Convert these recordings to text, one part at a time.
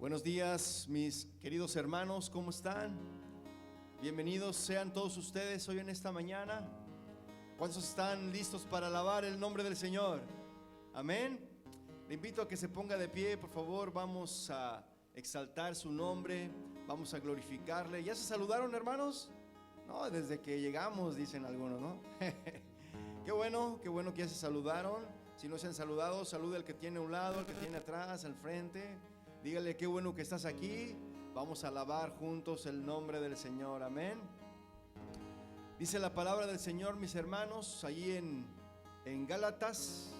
Buenos días, mis queridos hermanos, ¿cómo están? Bienvenidos sean todos ustedes hoy en esta mañana. ¿Cuántos están listos para alabar el nombre del Señor? Amén. Le invito a que se ponga de pie, por favor. Vamos a exaltar su nombre, vamos a glorificarle. ¿Ya se saludaron, hermanos? No, desde que llegamos, dicen algunos, ¿no? Qué bueno que ya se saludaron. Si no se han saludado, salude al que tiene a un lado, al que tiene atrás, al frente. Dígale qué bueno que estás aquí. Vamos a alabar juntos el nombre del Señor, amén. Dice la palabra del Señor, mis hermanos, allí en Gálatas,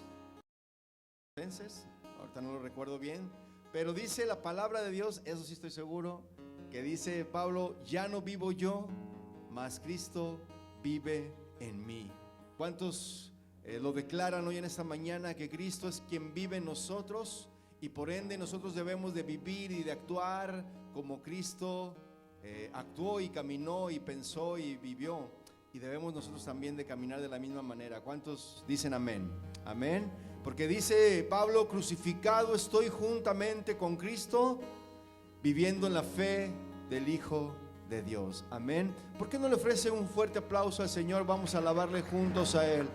ahorita no lo recuerdo bien, pero dice la palabra de Dios, eso sí estoy seguro, que dice Pablo: ya no vivo yo, mas Cristo vive en mí. ¿Cuántos lo declaran hoy en esta mañana que Cristo es quien vive en nosotros? Y por ende nosotros debemos de vivir y de actuar como Cristo actuó y caminó y pensó y vivió. Y debemos nosotros también de caminar de la misma manera. ¿Cuántos dicen amén? Amén. Porque dice Pablo: crucificado estoy juntamente con Cristo, viviendo en la fe del Hijo de Dios. Amén. ¿Por qué no le ofrece un fuerte aplauso al Señor? Vamos a alabarle juntos a Él.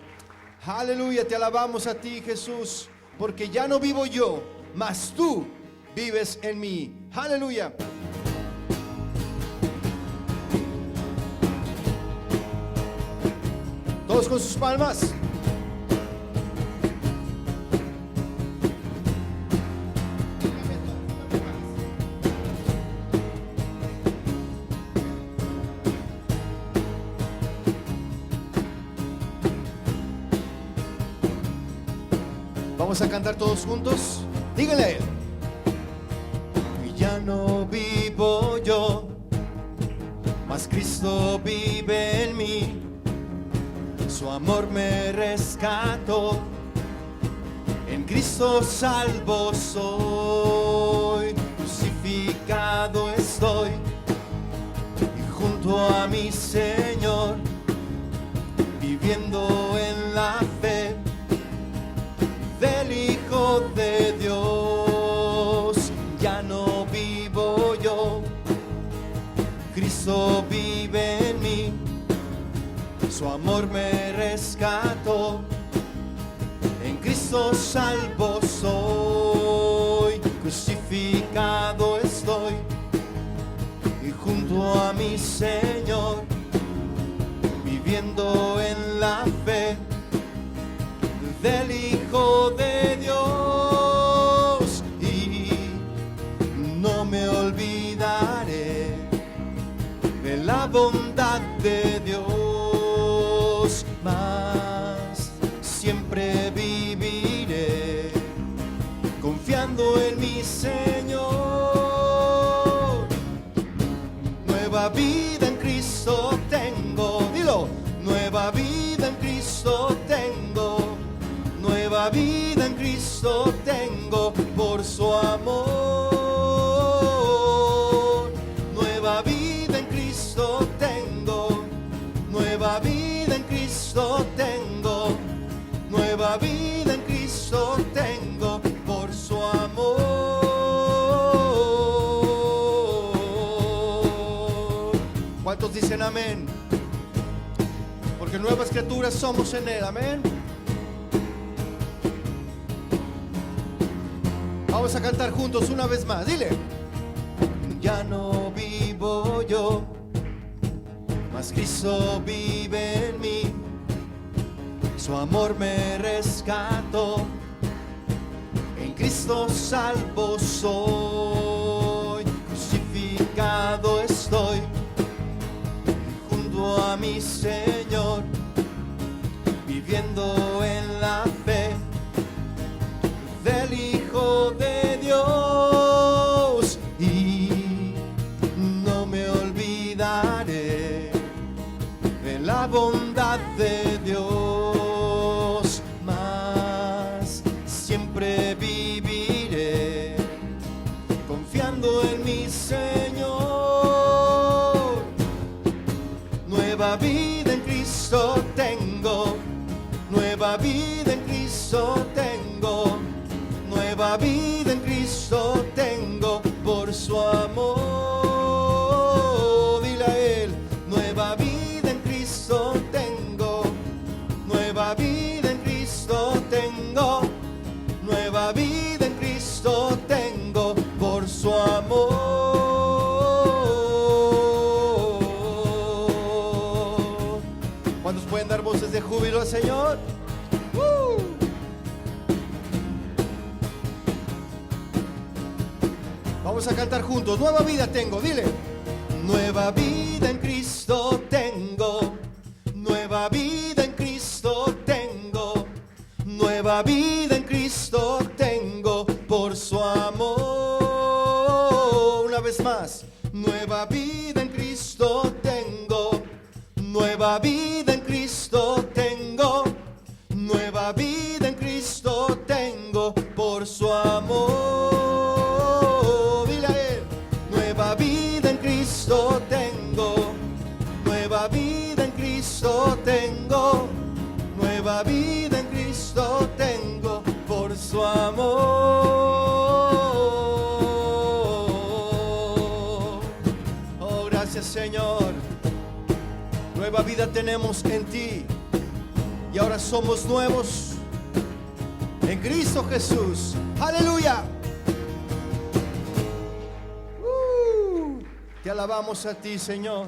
Aleluya, te alabamos a ti, Jesús, porque ya no vivo yo, mas tú vives en mí. Aleluya. Todos con sus palmas. Vamos a cantar todos juntos. Dígale a Él: y ya no vivo yo, mas Cristo vive en mí. Su amor me rescató, en Cristo salvo soy. Crucificado estoy y junto a mi Señor, viviendo en la fe del Hijo de Dios. Ya no vivo yo, Cristo vive en mí. Su amor me rescató, en Cristo salvo soy. Crucificado estoy y junto a mi Señor, viviendo en la fe del Hijo de Dios. Y no me olvidaré de la bondad de Dios, mas siempre viviré confiando en mi Señor. Nueva vida en Cristo tengo, dilo: nueva vida en Cristo tengo. Nueva vida en Cristo tengo por su amor. Nueva vida en Cristo tengo. Nueva vida en Cristo tengo. Nueva vida en Cristo tengo por su amor. ¿Cuántos dicen amén? Porque nuevas criaturas somos en Él, amén. Vamos a cantar juntos una vez más, dile: ya no vivo yo, mas Cristo vive en mí. Su amor me rescató, en Cristo salvo soy. Crucificado estoy junto a mi Señor, viviendo en la fe del Hijo de Dios. Y no me olvidaré de la bondad de Dios, mas siempre viviré confiando en mi Señor. Nueva vida en Cristo tengo. Nueva vida en Cristo tengo. Nueva vida en Cristo tengo por nueva vida en Cristo tengo por su amor. ¿Cuántos pueden dar voces de júbilo al Señor? Vamos a cantar juntos. Nueva vida tengo, dile. Nueva vida en Cristo tengo. Nueva vida en Cristo tengo. Nueva vida en Cristo tengo por su amor. Una vez más. Nueva vida en Cristo tengo. Nueva vida en Cristo tengo. Nueva vida en Cristo tengo por su amor. Dile a Él. Nueva vida en Cristo tengo. Nueva vida en Cristo tengo. Nueva vida en Cristo tengo por su amor. Oh, gracias, Señor. Nueva vida tenemos en ti. Y ahora somos nuevos en Cristo Jesús. ¡Aleluya! Te alabamos a ti, Señor.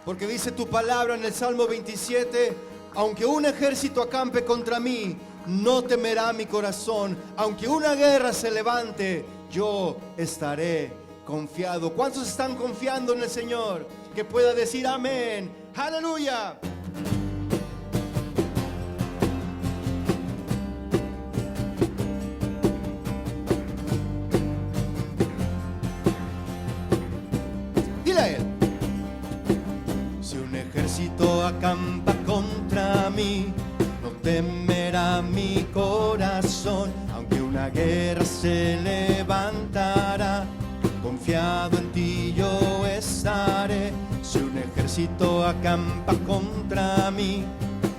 Porque dice tu palabra en el Salmo 27: aunque un ejército acampe contra mí, no temerá mi corazón. Aunque una guerra se levante, yo estaré confiado. ¿Cuántos están confiando en el Señor? Que pueda decir amén. ¡Aleluya! Dile a Él. Si un ejército acampa contra mí, no temerá mi corazón. Aunque una guerra se levantará, confiado en ti yo estaré. Si un ejército acampa contra mí,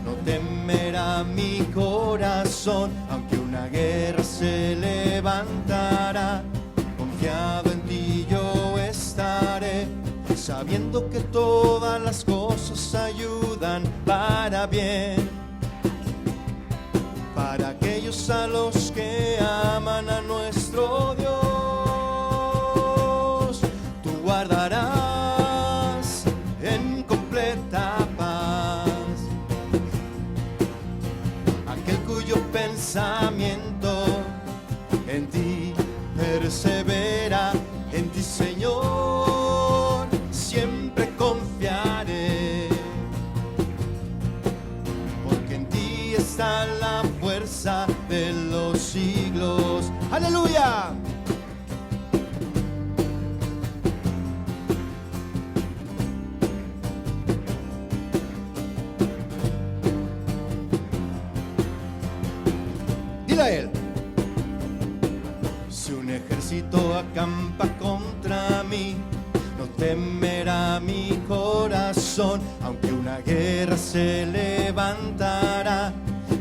no temerá mi corazón. Aunque una guerra se levantará, confiado en ti yo estaré. Sabiendo que todas las cosas ayudan para bien, para aquellos a los que aman a nuestro Dios. Tú guardarás en completa paz aquel cuyo pensamiento en ti persevera. En ti, Señor, siempre confiaré, porque en ti está la fuerza de los siglos. ¡Aleluya! Dile a Él. Si un ejército acampa contra mí, no temerá mi corazón. Aunque una guerra se levantará,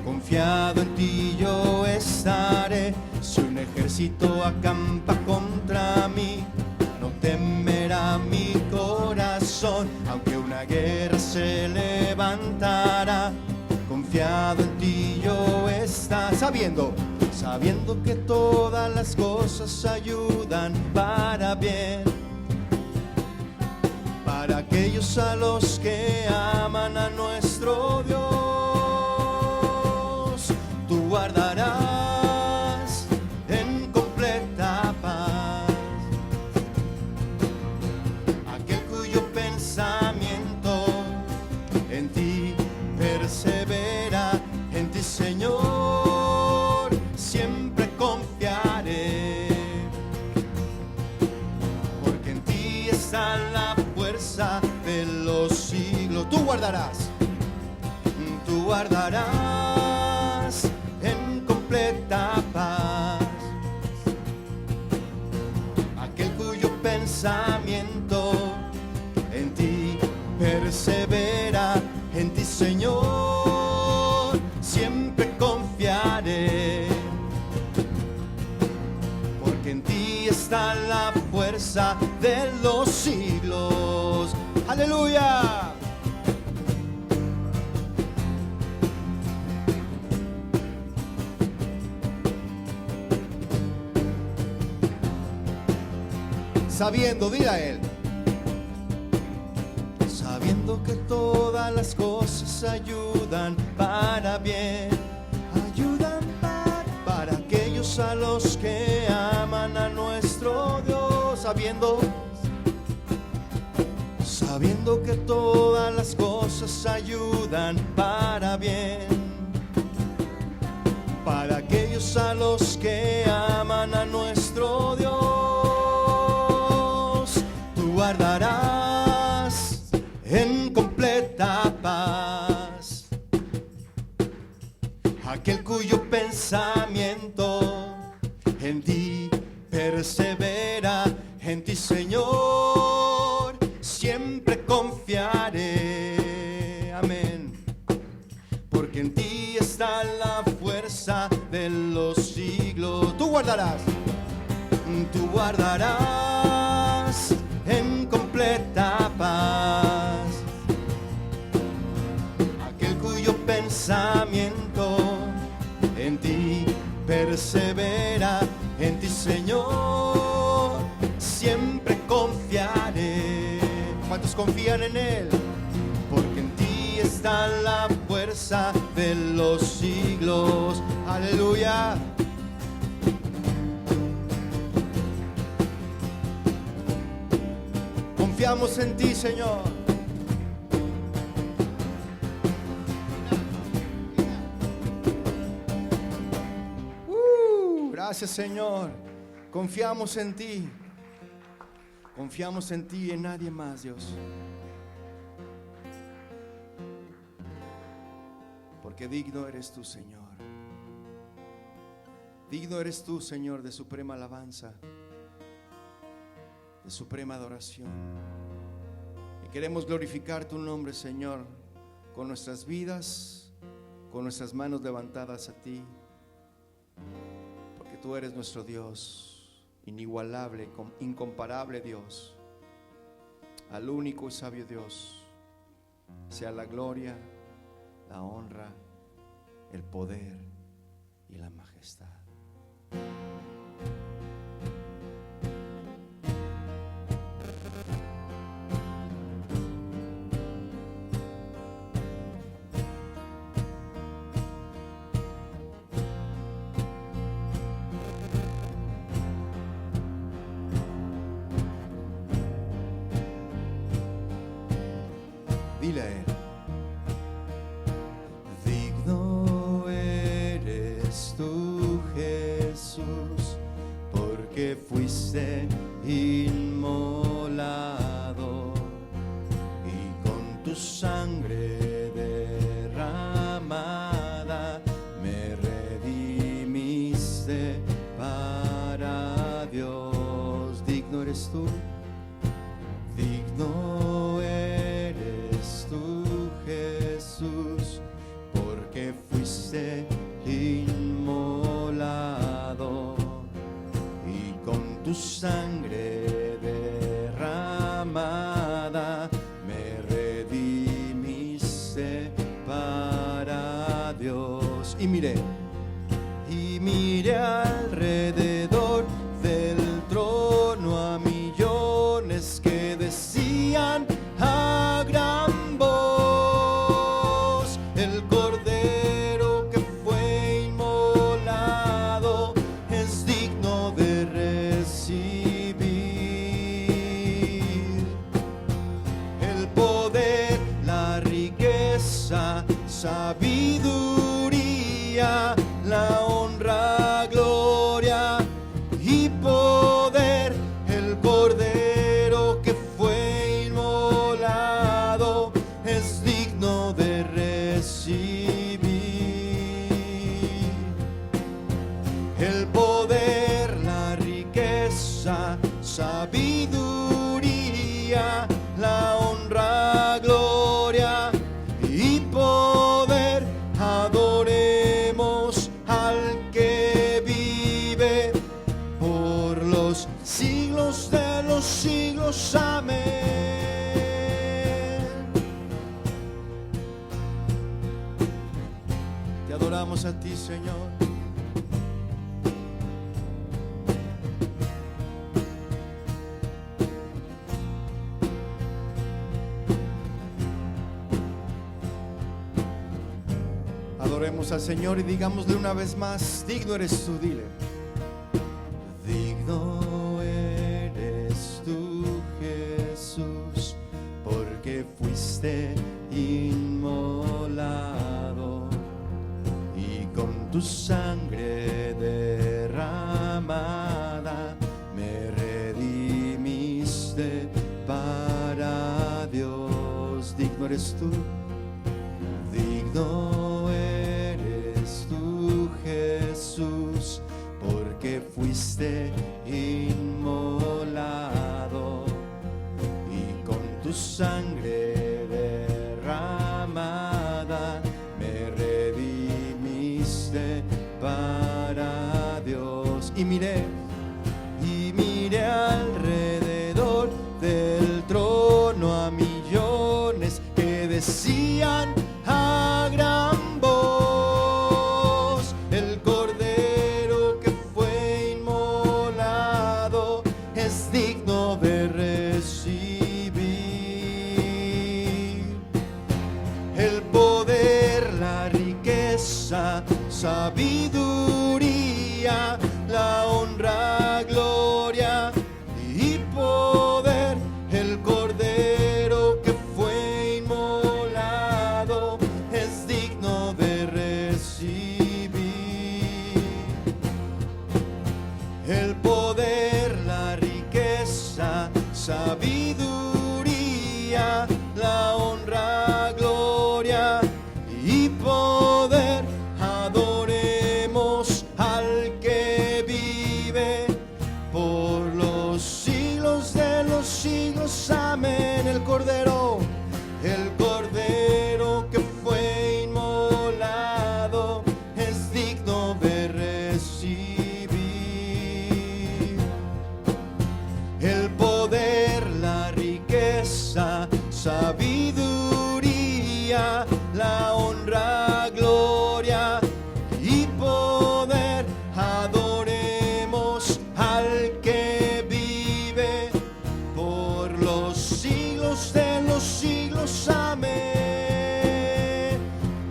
confiado en ti yo estaré. Si un ejército acampa contra mí, no temerá mi corazón. Aunque una guerra se levantará, confiado en ti yo estaré. Sabiendo que todas las cosas ayudan para bien, para aquellos a los que aman a nuestro Dios. Tú guardarás en completa paz aquel cuyo pensamiento en ti persevera. En ti, Señor, siempre confiaré, porque en ti está la fuerza de los siglos. Tú guardarás en completa paz aquel cuyo pensamiento en ti persevera. En ti, Señor, siempre confiaré, porque en ti está la fuerza de los siglos. ¡Aleluya! Sabiendo, dile a Él. Sabiendo que todas las cosas ayudan para bien, ayudan para aquellos a los que aman a nuestro Dios. Sabiendo que todas las cosas ayudan para bien, para aquellos a los que aman a nuestro Dios. Tú guardarás en completa paz aquel cuyo pensamiento en ti persevera. En ti, Señor, siempre confiaré. Amén. Porque en ti está la fuerza de los siglos. Tú guardarás en completa paz aquel cuyo pensamiento en ti persevera. En ti, Señor, siempre confiaré. ¿Cuántos confían en Él? Porque en ti está la fuerza de los siglos. Aleluya. Confiamos en ti, Señor. Gracias, Señor. Confiamos en ti. Confiamos en ti y en nadie más, Dios. Porque digno eres tú, Señor. Digno eres tú, Señor, de suprema alabanza, de suprema adoración. Y queremos glorificar tu nombre, Señor, con nuestras vidas, con nuestras manos levantadas a ti. Porque tú eres nuestro Dios, inigualable, incomparable Dios. Al único y sabio Dios sea la gloria, la honra, el poder y la majestad. Dile a Él. Digno eres tú, Jesús, porque fuiste inmolado y con tu sangre derramada me redimiste para Dios. Digno eres tú. Digno eres tú, Jesús, porque fuiste inmolado y con tu sangre derramada me redimiste para Dios. Y miré alrededor del trono a millones que decían a gran voz: el Cordero que fue inmolado es digno de recibir el poder, la riqueza, sabiduría, la honra, gloria y poder. El Cordero que fue inmolado es digno de recibir el poder, la riqueza, sabiduría, la honra, gloria y poder. Adoremos al que vive por los siglos de los siglos. Amén. Te adoramos a ti, Señor. Adoremos al Señor y digámosle una vez más, digno eres tú, dile. Digno eres tú, Jesús, porque fuiste inmolado y con tu sangre derramada me redimiste para Dios. Digno eres tú, digno eres tú, Jesús, porque fuiste inmolado y con tu sangre derramada me redimiste para Dios. Y miré alrededor del trono a millones que decían a gran voz: el Cordero que fue inmolado es digno de recibir el poder, la riqueza, sabiduría, la honra, gloria y poder. El Cordero que fue inmolado es digno de recibir el poder, la riqueza, sabiduría, la honra, gloria y poder. Adoremos al que vive por los siglos de los siglos. Amén. El Cordero que fue inmolado es digno de recibir el poder, la riqueza, sabiduría, la honra, gloria y poder. Adoremos al que vive por los siglos de los siglos. Amén.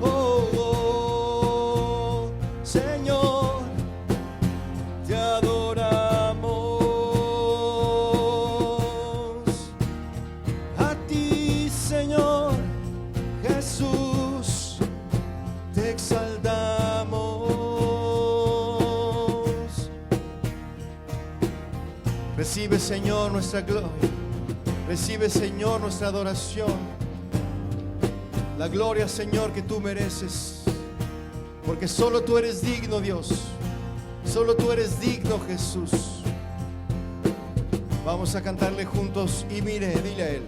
Oh, oh, Señor, te adoramos. A ti, Señor Jesús, te exaltamos. Recibe, Señor, nuestra gloria. Recibe, Señor, nuestra adoración. La gloria, Señor, que tú mereces, porque solo tú eres digno, Dios. Solo tú eres digno, Jesús. Vamos a cantarle juntos. Y mire, dile a Él.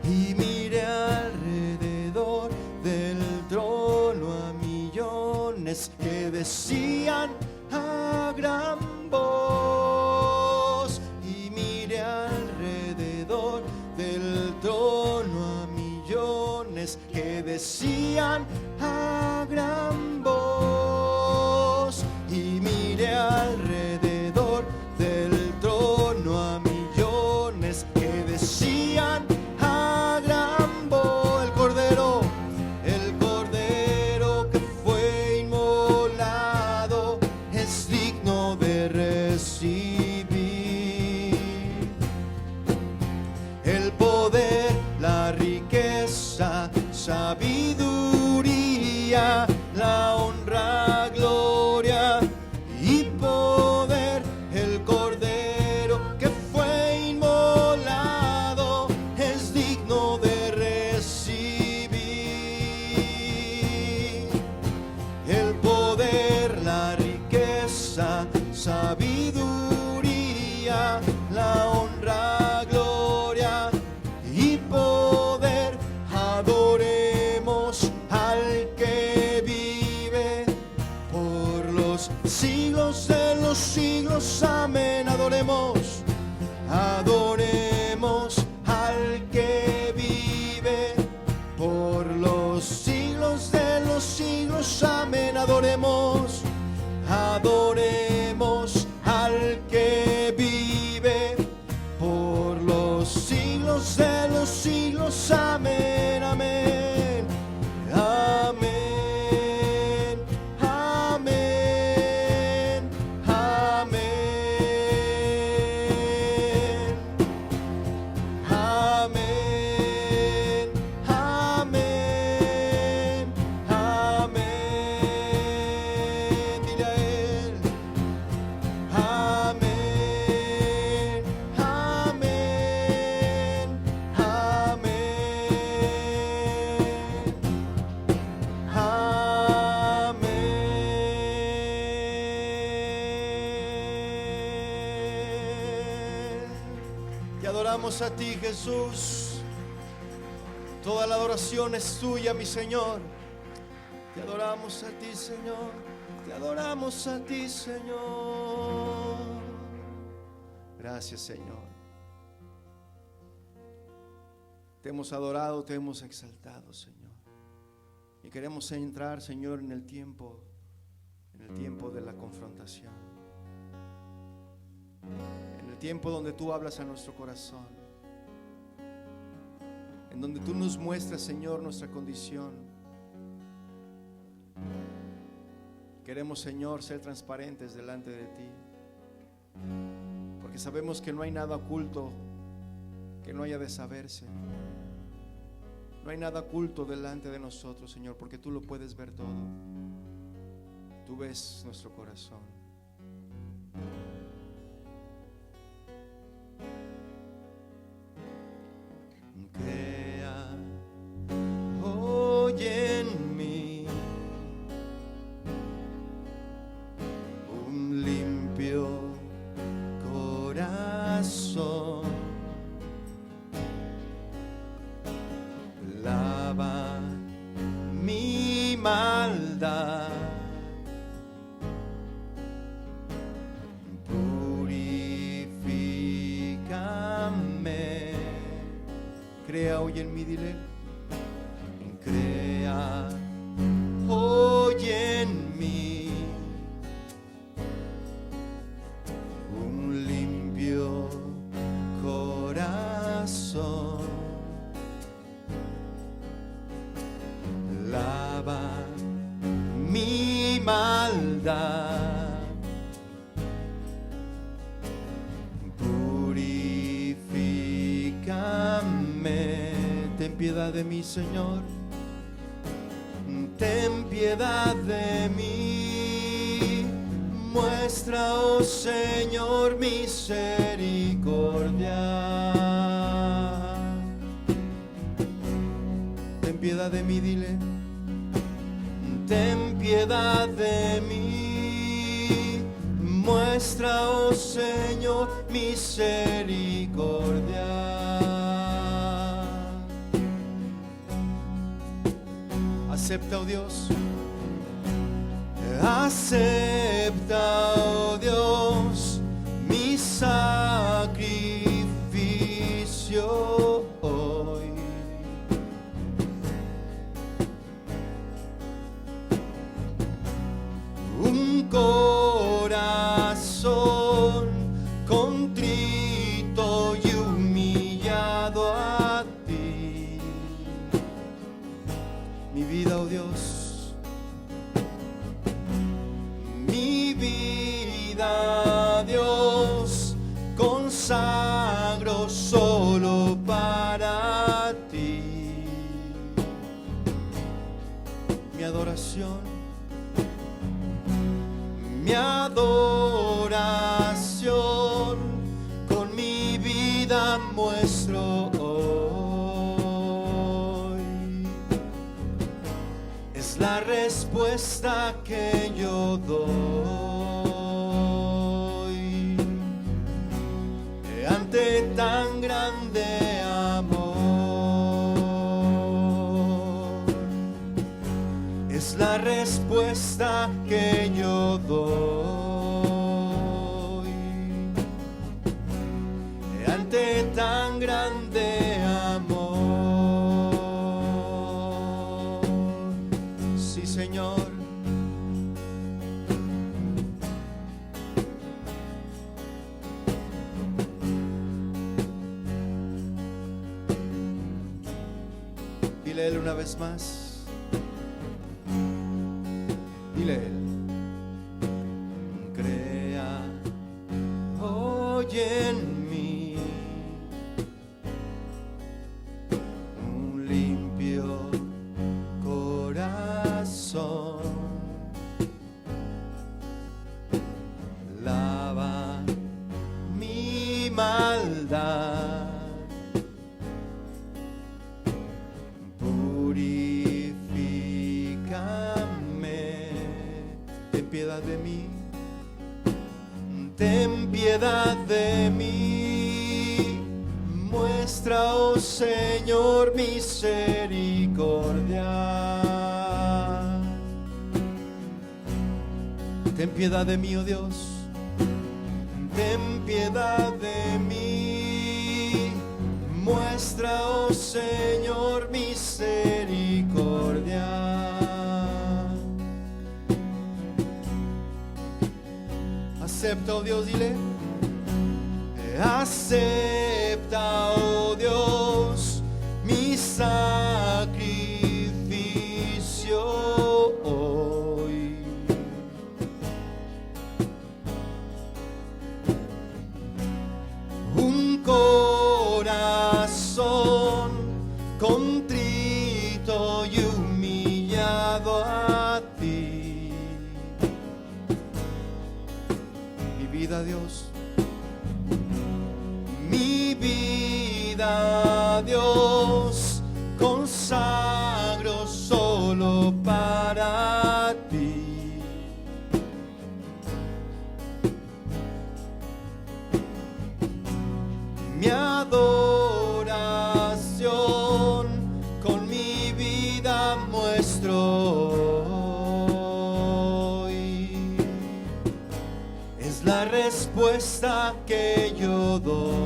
Y mire alrededor del trono a millones que decían a gran voz. Y mire alrededor del trono a millones que decían a gran voz. Y mire alrededor del trono a millones que decían a gran voz: el Cordero que fue inmolado es digno de recibir el poder, la riqueza, sabiduría, la honra, gloria y poder. El Cordero que fue inmolado es digno de recibir el poder, la riqueza, sabiduría, la honra, gloria y poder. Adoremos al que vive por los siglos de los siglos. Amén. Adoremos al que vive por los siglos de los siglos. Amén. Adoremos al que vive por los siglos de los siglos. Amén, amén, amén. dile a Él. Amén, amén, amén, amén. Te adoramos a ti, Jesús. Toda la adoración es tuya, mi Señor. Te adoramos a ti, Señor. Te adoramos a ti, Señor. Gracias, Señor. Te hemos adorado, te hemos exaltado, Señor. Y queremos entrar, Señor, en el tiempo de la confrontación. En el tiempo donde tú hablas a nuestro corazón. En donde tú nos muestras, Señor, nuestra condición. Queremos, Señor, ser transparentes delante de ti, porque sabemos que no hay nada oculto que no haya de saberse. No hay nada oculto delante de nosotros, Señor, porque tú lo puedes ver todo. Tú ves nuestro corazón. Crea hoy en mí un limpio corazón. Lava mi maldad. Purifícame. Crea hoy en mí, dile. Crea hoy en mí un limpio corazón. Lava mi maldad. Purifícame. Ten piedad de mí, Señor. Ten piedad de mí. Muestra, oh Señor, misericordia. Ten piedad de mí, dile. Ten piedad de mí. Muestra, oh Señor, misericordia. Acepta, oh Dios. Acepta, oh Dios, mi sacrificio hoy. Un corazón contrito y humillado a ti. Mi vida, oh Dios, mi vida, Dios, consagro solo para ti. Mi adoración, mi adoración, con mi vida muestro hoy. Es la respuesta que yo doy ante tan grande amor. Es la respuesta que yo doy ante tan grande amor. Sí, Señor. Dile a Él una vez más. Dile a Él. Crea hoy en mí un limpio corazón. de mí. Ten piedad de mí. Muestra, oh Señor, misericordia. Ten piedad de mí, oh Dios. Ten piedad de mí. Muestra, oh Señor, misericordia. Acepta, oh Dios, dile. Acepta, oh Dios, mi sacrificio hoy. Un corazón contrito y humillado a ti. Mi vida, Dios. Mi vida, Dios, consagro solo para ti. Mi adoración con mi vida muestro hoy. Es la respuesta que yo doy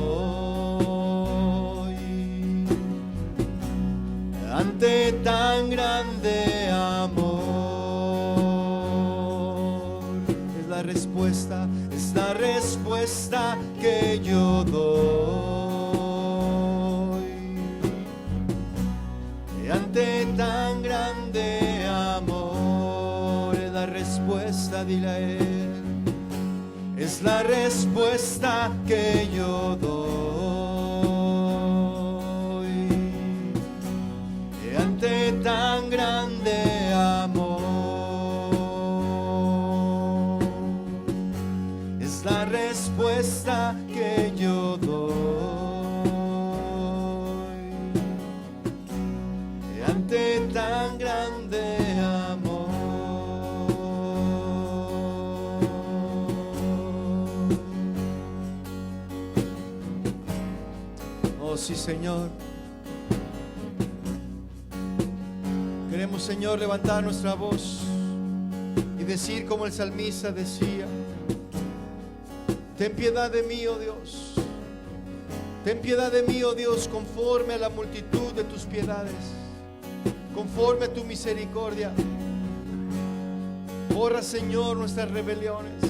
ante tan grande amor. Es la respuesta que yo doy ante tan grande amor. Es la respuesta, dile a él. Es la respuesta que yo doy ante tan grande amor. Es la respuesta que yo doy ante tan grande amor. Oh, sí, Señor. Queremos, Señor, levantar nuestra voz y decir como el salmista decía: ten piedad de mí, oh Dios. Ten piedad de mí, oh Dios, conforme a la multitud de tus piedades, conforme a tu misericordia. Borra, Señor, nuestras rebeliones.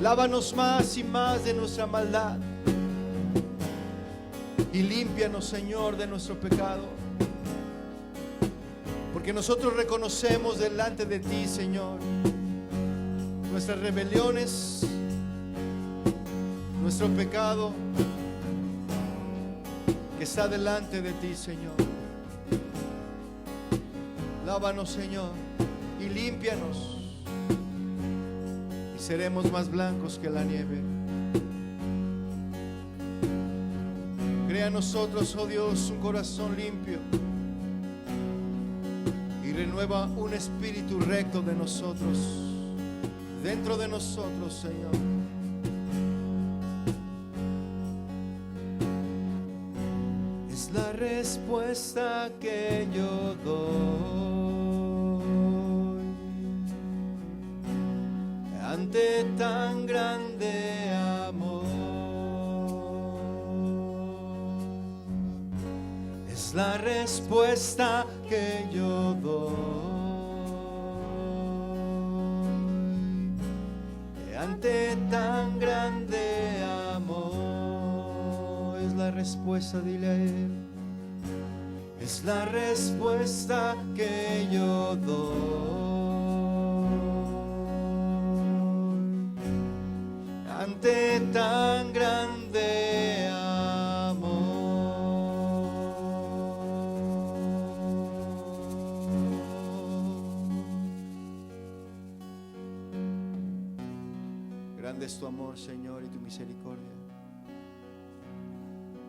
Lávanos más y más de nuestra maldad. Y límpianos, Señor, de nuestro pecado. Porque nosotros reconocemos delante de ti, Señor, nuestras rebeliones, nuestro pecado que está delante de ti, Señor. Lávanos, Señor, y límpianos, y seremos más blancos que la nieve. Crea en nosotros, oh Dios, un corazón limpio, y renueva un espíritu recto de nosotros, dentro de nosotros, Señor. Es la respuesta que yo doy ante tan grande amor. Es la respuesta que yo doy ante tan grande amor. Es la respuesta, dile a él. Es la respuesta que yo doy ante tan grande amor. Grande es tu amor, Señor, y tu misericordia.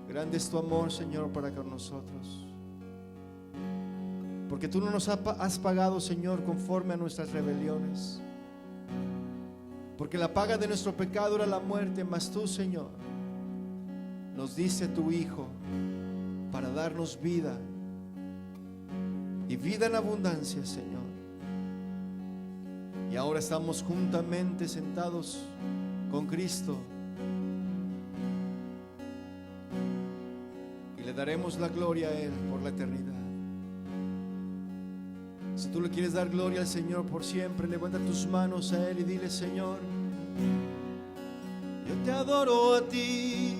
Grande es tu amor, Señor, para con nosotros. Porque tú no nos has pagado, Señor, conforme a nuestras rebeliones. Porque la paga de nuestro pecado era la muerte, mas tú, Señor, nos diste tu Hijo para darnos vida y vida en abundancia, Señor. Y ahora estamos juntamente sentados con Cristo y le daremos la gloria a Él por la eternidad. Si tú le quieres dar gloria al Señor por siempre, levanta tus manos a Él y dile: Señor, yo te adoro a ti,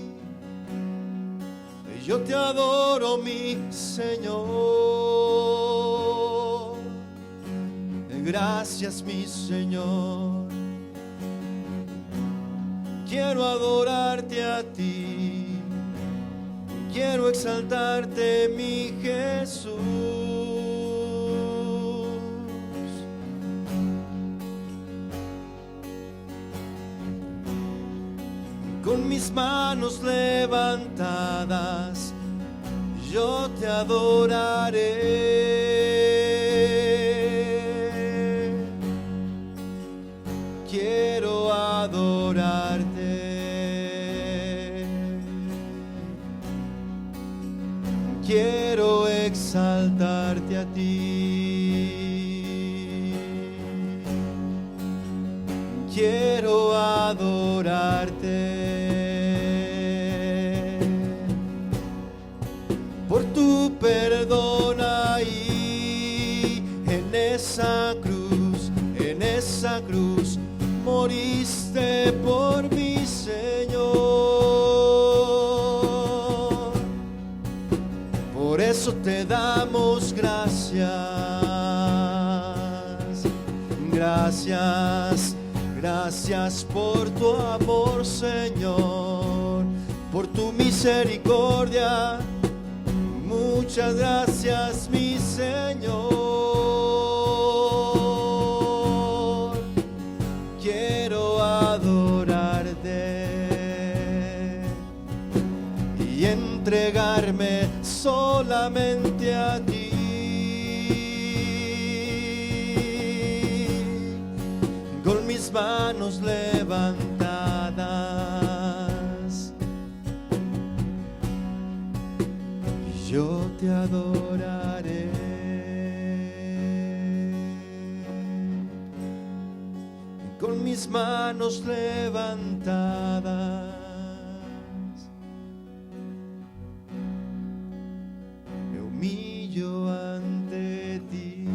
yo te adoro, mi Señor. Gracias, mi Señor. Quiero adorarte a ti, quiero exaltarte, mi Jesús. Con mis manos levantadas, yo te adoraré. Quiero adorarte, quiero exaltarte a ti, quiero adorarte por tu perdón ahí en esa cruz moriste por mi Señor. Por eso te damos gracias, gracias, gracias por tu amor, Señor, por tu misericordia. Muchas gracias, mi Señor. Quiero adorarte y entregarme solamente a ti. Con mis manos levantadas, yo te adoraré. Con mis manos levantadas, me humillo ante ti.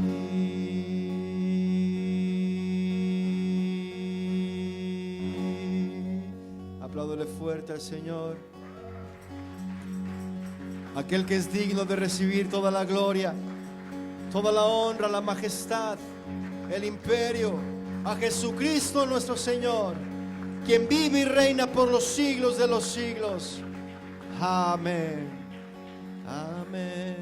Apláudele fuerte al Señor, aquel que es digno de recibir toda la gloria, toda la honra, la majestad, el imperio. A Jesucristo nuestro Señor, quien vive y reina por los siglos de los siglos. Amén. Amén.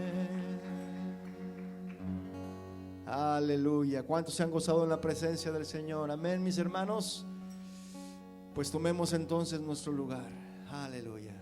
Aleluya. ¿Cuántos se han gozado en la presencia del Señor? Amén, mis hermanos. Pues tomemos entonces nuestro lugar. Aleluya.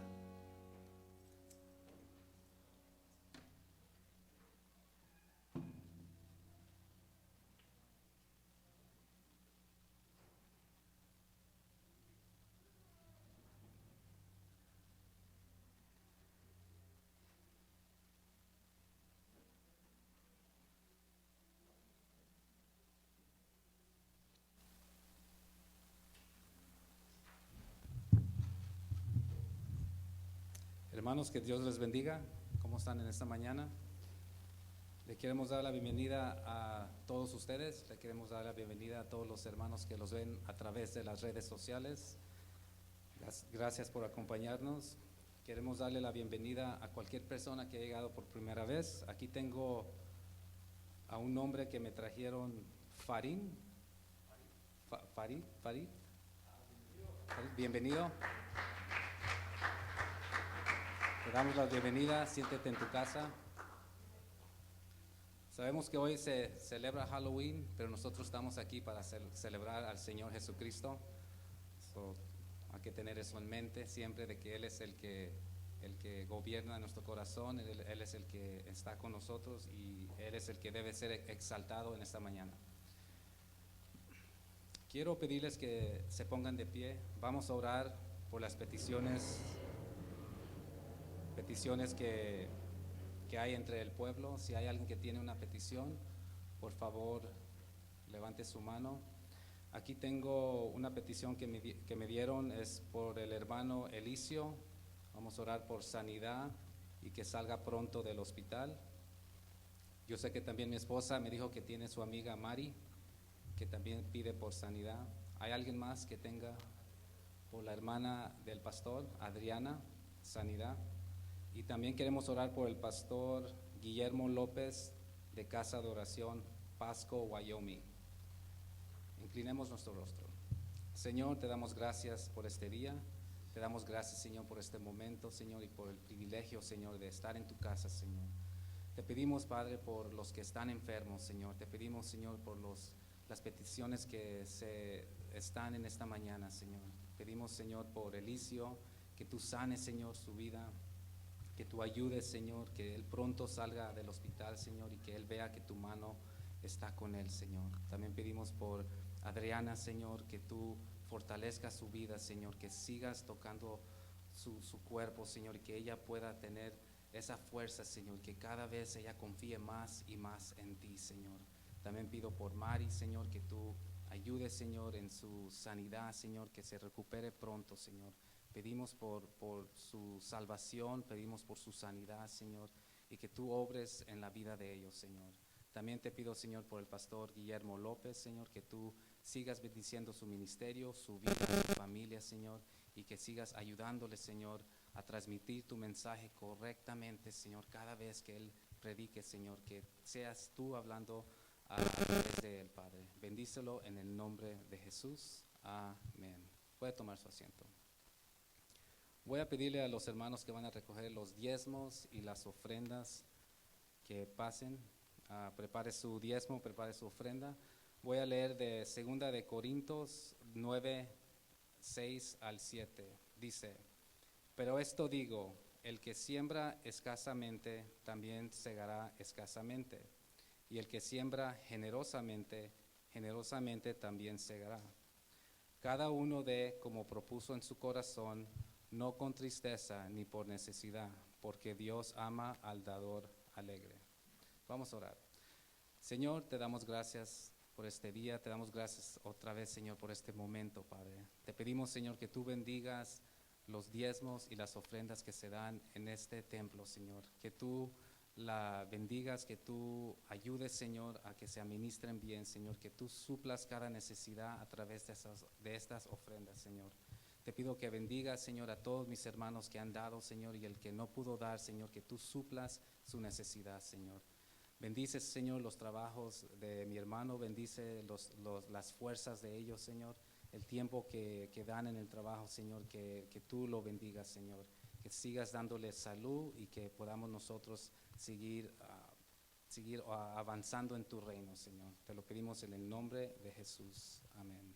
Hermanos, que Dios les bendiga. ¿Cómo están en esta mañana? Le queremos dar la bienvenida a todos ustedes. Le queremos dar la bienvenida a todos los hermanos que los ven a través de las redes sociales. Gracias por acompañarnos. Queremos darle la bienvenida a cualquier persona que ha llegado por primera vez. Aquí tengo a un hombre que me trajeron, Farid. Bienvenido. Te damos la bienvenida, siéntete en tu casa. Sabemos que hoy se celebra Halloween, pero nosotros estamos aquí para celebrar al Señor Jesucristo. Hay que tener eso en mente siempre, de que Él es el que gobierna nuestro corazón, Él es el que está con nosotros y Él es el que debe ser exaltado en esta mañana. Quiero pedirles que se pongan de pie. Vamos a orar por las peticiones que hay entre el pueblo. Si hay alguien que tiene una petición, por favor, levante su mano. Aquí tengo una petición que me dieron, es por el hermano Elicio. Vamos a orar por sanidad y que salga pronto del hospital. Yo sé que también mi esposa me dijo que tiene su amiga Mari, que también pide por sanidad. ¿Hay alguien más que tenga por la hermana del pastor, Adriana, sanidad? Y también queremos orar por el pastor Guillermo López de Casa de Oración, Pasco, Wyoming. Inclinemos nuestro rostro. Señor, te damos gracias por este día. Te damos gracias, Señor, por este momento, Señor, y por el privilegio, Señor, de estar en tu casa, Señor. Te pedimos, Padre, por los que están enfermos, Señor. Te pedimos, Señor, por las peticiones que se están en esta mañana, Señor. Pedimos, Señor, por Elicio, que tú sanes, Señor, su vida, que tú ayudes, Señor, que él pronto salga del hospital, Señor, y que él vea que tu mano está con él, Señor. También pedimos por Adriana, Señor, que tú fortalezcas su vida, Señor, que sigas tocando su cuerpo, Señor, y que ella pueda tener esa fuerza, Señor, que cada vez ella confíe más y más en ti, Señor. También pido por Mari, Señor, que tú ayudes, Señor, en su sanidad, Señor, que se recupere pronto, Señor. Pedimos por su salvación, pedimos por su sanidad, Señor, y que tú obres en la vida de ellos, Señor. También te pido, Señor, por el pastor Guillermo López, Señor, que tú sigas bendiciendo su ministerio, su vida, su familia, Señor, y que sigas ayudándole, Señor, a transmitir tu mensaje correctamente, Señor, cada vez que él predique, Señor, que seas tú hablando a través de él, Padre. Bendícelo en el nombre de Jesús. Amén. Puede tomar su asiento. Voy a pedirle a los hermanos que van a recoger los diezmos y las ofrendas que pasen. Prepare su diezmo, prepare su ofrenda. Voy a leer de 2 de Corintios 9, 6 al 7. Dice: pero esto digo, el que siembra escasamente, también segará escasamente. Y el que siembra generosamente, generosamente también segará. Cada uno dé como propuso en su corazón, no con tristeza ni por necesidad, porque Dios ama al dador alegre. Vamos a orar. Señor, te damos gracias por este día, te damos gracias otra vez, Señor, por este momento, Padre. Te pedimos, Señor, que tú bendigas los diezmos y las ofrendas que se dan en este templo, Señor. Que tú la bendigas, que tú ayudes, Señor, a que se administren bien, Señor. Que tú suplas cada necesidad a través de estas ofrendas, Señor. Te pido que bendigas, Señor, a todos mis hermanos que han dado, Señor, y el que no pudo dar, Señor, que tú suplas su necesidad, Señor. Bendice, Señor, los trabajos de mi hermano, bendice las fuerzas de ellos, Señor. El tiempo que dan en el trabajo, Señor, que tú lo bendigas, Señor. Que sigas dándole salud y que podamos nosotros seguir avanzando en tu reino, Señor. Te lo pedimos en el nombre de Jesús. Amén.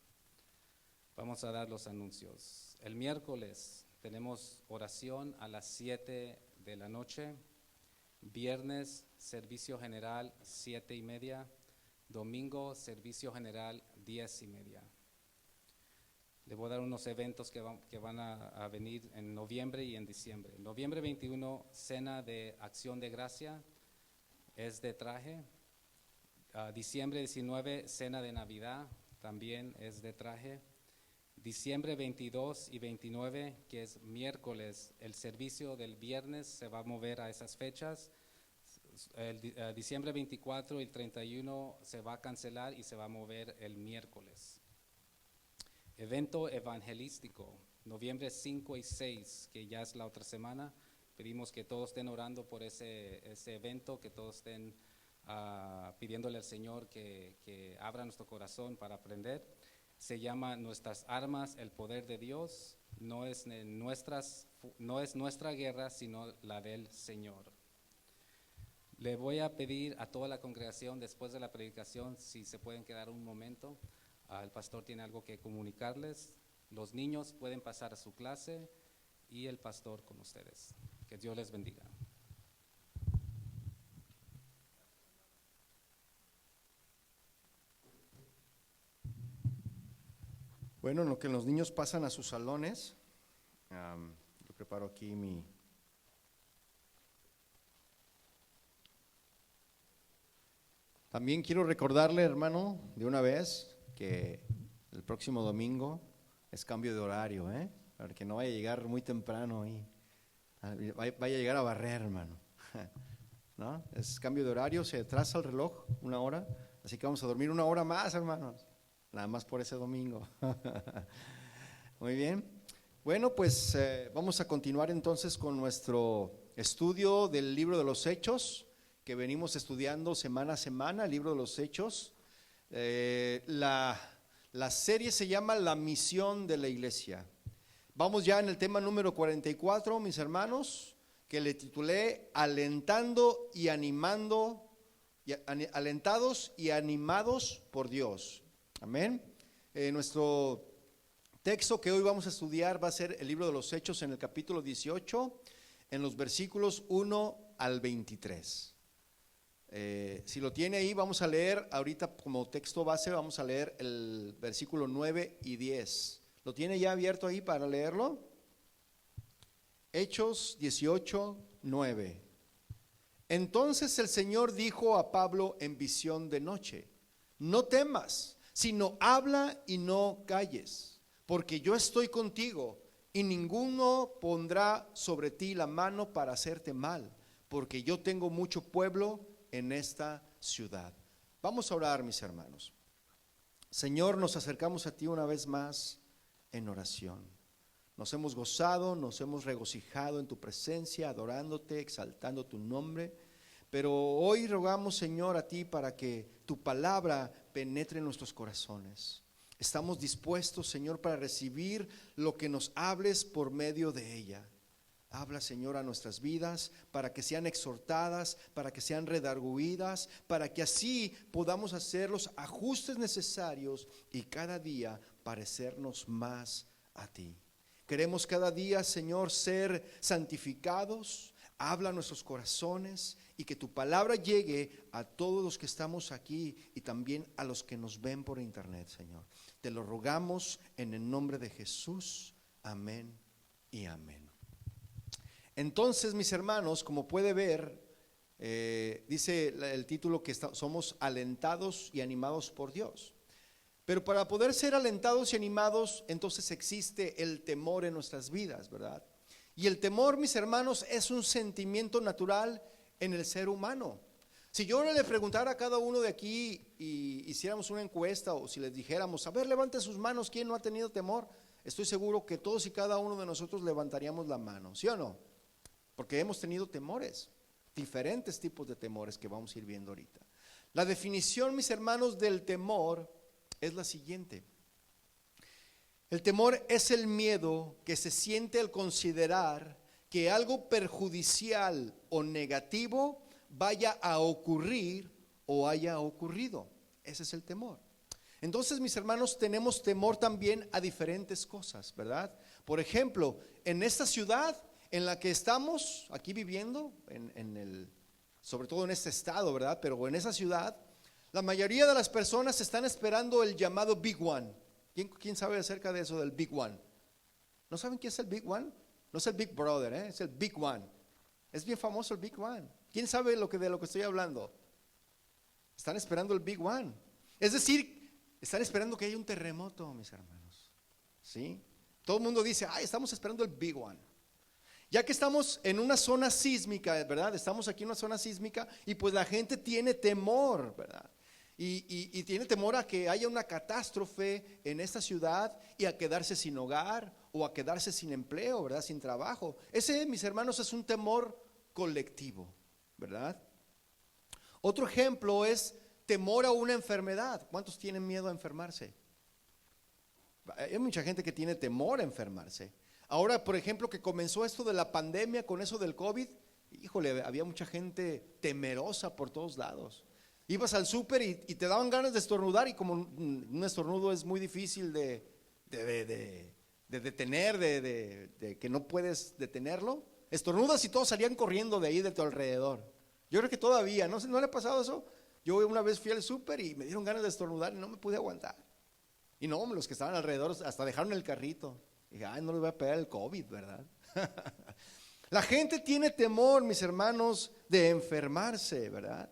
Vamos a dar los anuncios. El miércoles tenemos oración a las 7 de la noche. Viernes, servicio general 7:30. Domingo, servicio general 10:30. Le voy a dar unos eventos que van a venir en noviembre y en diciembre. Noviembre 21, cena de acción de gracia, es de traje. Diciembre 19, cena de Navidad, también es de traje. Diciembre 22 y 29, que es miércoles, el servicio del viernes se va a mover a esas fechas. Diciembre 24 y 31 se va a cancelar y se va a mover el miércoles. Evento evangelístico, noviembre 5 y 6, que ya es la otra semana. Pedimos que todos estén orando por ese evento, que todos estén pidiéndole al Señor que abra nuestro corazón para aprender. Se llama Nuestras Armas, el Poder de Dios. No es nuestra guerra, sino la del Señor. Le voy a pedir a toda la congregación, después de la predicación, si se pueden quedar un momento. El pastor tiene algo que comunicarles. Los niños pueden pasar a su clase y el pastor con ustedes. Que Dios les bendiga. Bueno, en lo que los niños pasan a sus salones, yo preparo aquí mi... También quiero recordarle, hermano, de una vez, que el próximo domingo es cambio de horario, para que no vaya a llegar muy temprano y vaya a llegar a barrer, hermano. ¿No? Es cambio de horario, se atrasa el reloj 1 hora, así que vamos a dormir 1 hora más, hermanos, nada más por ese domingo. Muy bien. Bueno, pues vamos a continuar entonces con nuestro estudio del libro de los Hechos, que venimos estudiando semana a semana, el libro de los Hechos. La serie se llama La misión de la iglesia. Vamos ya en el tema número 44, mis hermanos, que le titulé Alentados y animados por Dios. Amén. Nuestro texto que hoy vamos a estudiar va a ser el libro de los Hechos en el capítulo 18, en los versículos 1 al 23. Si lo tiene ahí, vamos a leer ahorita como texto base, vamos a leer el versículo 9 y 10. ¿Lo tiene ya abierto ahí para leerlo? Hechos 18, 9. Entonces el Señor dijo a Pablo en visión de noche: no temas, sino habla y no calles, porque yo estoy contigo, y ninguno pondrá sobre ti la mano para hacerte mal, porque yo tengo mucho pueblo en esta ciudad. Vamos a orar, mis hermanos. Señor, nos acercamos a ti una vez más en oración. Nos hemos gozado, nos hemos regocijado en tu presencia, adorándote, exaltando tu nombre. Pero hoy rogamos, Señor, a ti para que tu palabra penetre en nuestros corazones. Estamos dispuestos, Señor, para recibir lo que nos hables por medio de ella. Habla, Señor, a nuestras vidas para que sean exhortadas, para que sean redarguidas, para que así podamos hacer los ajustes necesarios y cada día parecernos más a ti. Queremos cada día, Señor, ser santificados. Habla a nuestros corazones y que tu palabra llegue a todos los que estamos aquí y también a los que nos ven por internet, Señor. Te lo rogamos en el nombre de Jesús. Amén y amén. Entonces, mis hermanos, como puede ver, dice el título que somos alentados y animados por Dios. Pero para poder ser alentados y animados, entonces existe el temor en nuestras vidas, ¿verdad? Y el temor, mis hermanos, es un sentimiento natural en el ser humano. Si yo le preguntara a cada uno de aquí y hiciéramos una encuesta, o si les dijéramos, a ver, levante sus manos, ¿quién no ha tenido temor? Estoy seguro que todos y cada uno de nosotros levantaríamos la mano, ¿sí o no? Porque hemos tenido temores, diferentes tipos de temores que vamos a ir viendo ahorita. La definición, mis hermanos, del temor es la siguiente. El temor es el miedo que se siente al considerar que algo perjudicial o negativo vaya a ocurrir o haya ocurrido. Ese es el temor. Entonces, mis hermanos, tenemos temor también a diferentes cosas, ¿verdad? Por ejemplo, en esta ciudad en la que estamos aquí viviendo, sobre todo en este estado, ¿verdad? Pero en esa ciudad, la mayoría de las personas están esperando el llamado Big One. ¿Quién sabe acerca de eso del Big One? ¿No saben qué es el Big One? No es el Big Brother, es el Big One. Es bien famoso el Big One. ¿Quién sabe de lo que estoy hablando? Están esperando el Big One. Es decir, están esperando que haya un terremoto, mis hermanos. ¿Sí? Todo el mundo dice, estamos esperando el Big One. Ya que estamos en una zona sísmica, ¿verdad? Estamos aquí en una zona sísmica y pues la gente tiene temor, ¿verdad? Y tiene temor a que haya una catástrofe en esta ciudad y a quedarse sin hogar o a quedarse sin empleo, ¿verdad? Sin trabajo. Ese, mis hermanos, es un temor colectivo, ¿verdad? Otro ejemplo es temor a una enfermedad. ¿Cuántos tienen miedo a enfermarse? Hay mucha gente que tiene temor a enfermarse. Ahora, por ejemplo, que comenzó esto de la pandemia con eso del COVID, híjole, había mucha gente temerosa por todos lados. Ibas al súper y te daban ganas de estornudar, y como un estornudo es muy difícil de detener, de que no puedes detenerlo, estornudas y todos salían corriendo de ahí de tu alrededor. Yo creo que todavía, ¿no le ha pasado eso? Yo una vez fui al súper y me dieron ganas de estornudar y no me pude aguantar. Y no, los que estaban alrededor hasta dejaron el carrito. Y dije, ay, no les voy a pegar el COVID, ¿verdad? La gente tiene temor, mis hermanos, de enfermarse, ¿verdad?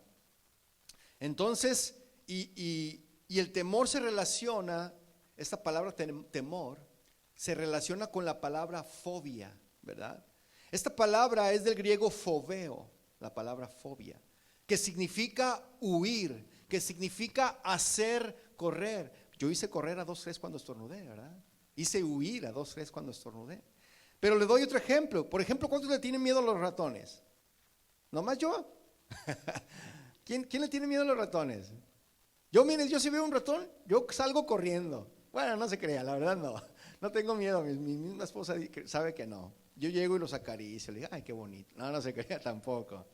Entonces, y el temor se relaciona, esta palabra temor, se relaciona con la palabra fobia, ¿verdad? Esta palabra es del griego fobeo, la palabra fobia, que significa huir, que significa hacer correr. Yo hice correr a 2, 3 cuando estornudé, ¿verdad? Hice huir a 2, 3 cuando estornudé. Pero le doy otro ejemplo. Por ejemplo, ¿cuántos le tienen miedo a los ratones? ¿Nomás yo? ¿Quién le tiene miedo a los ratones? Yo, miren, yo si veo un ratón, yo salgo corriendo. Bueno, no se crea, la verdad no. No tengo miedo, mi misma esposa sabe que no. Yo llego y los acaricio, le digo, ay, qué bonito. No, no se crea tampoco.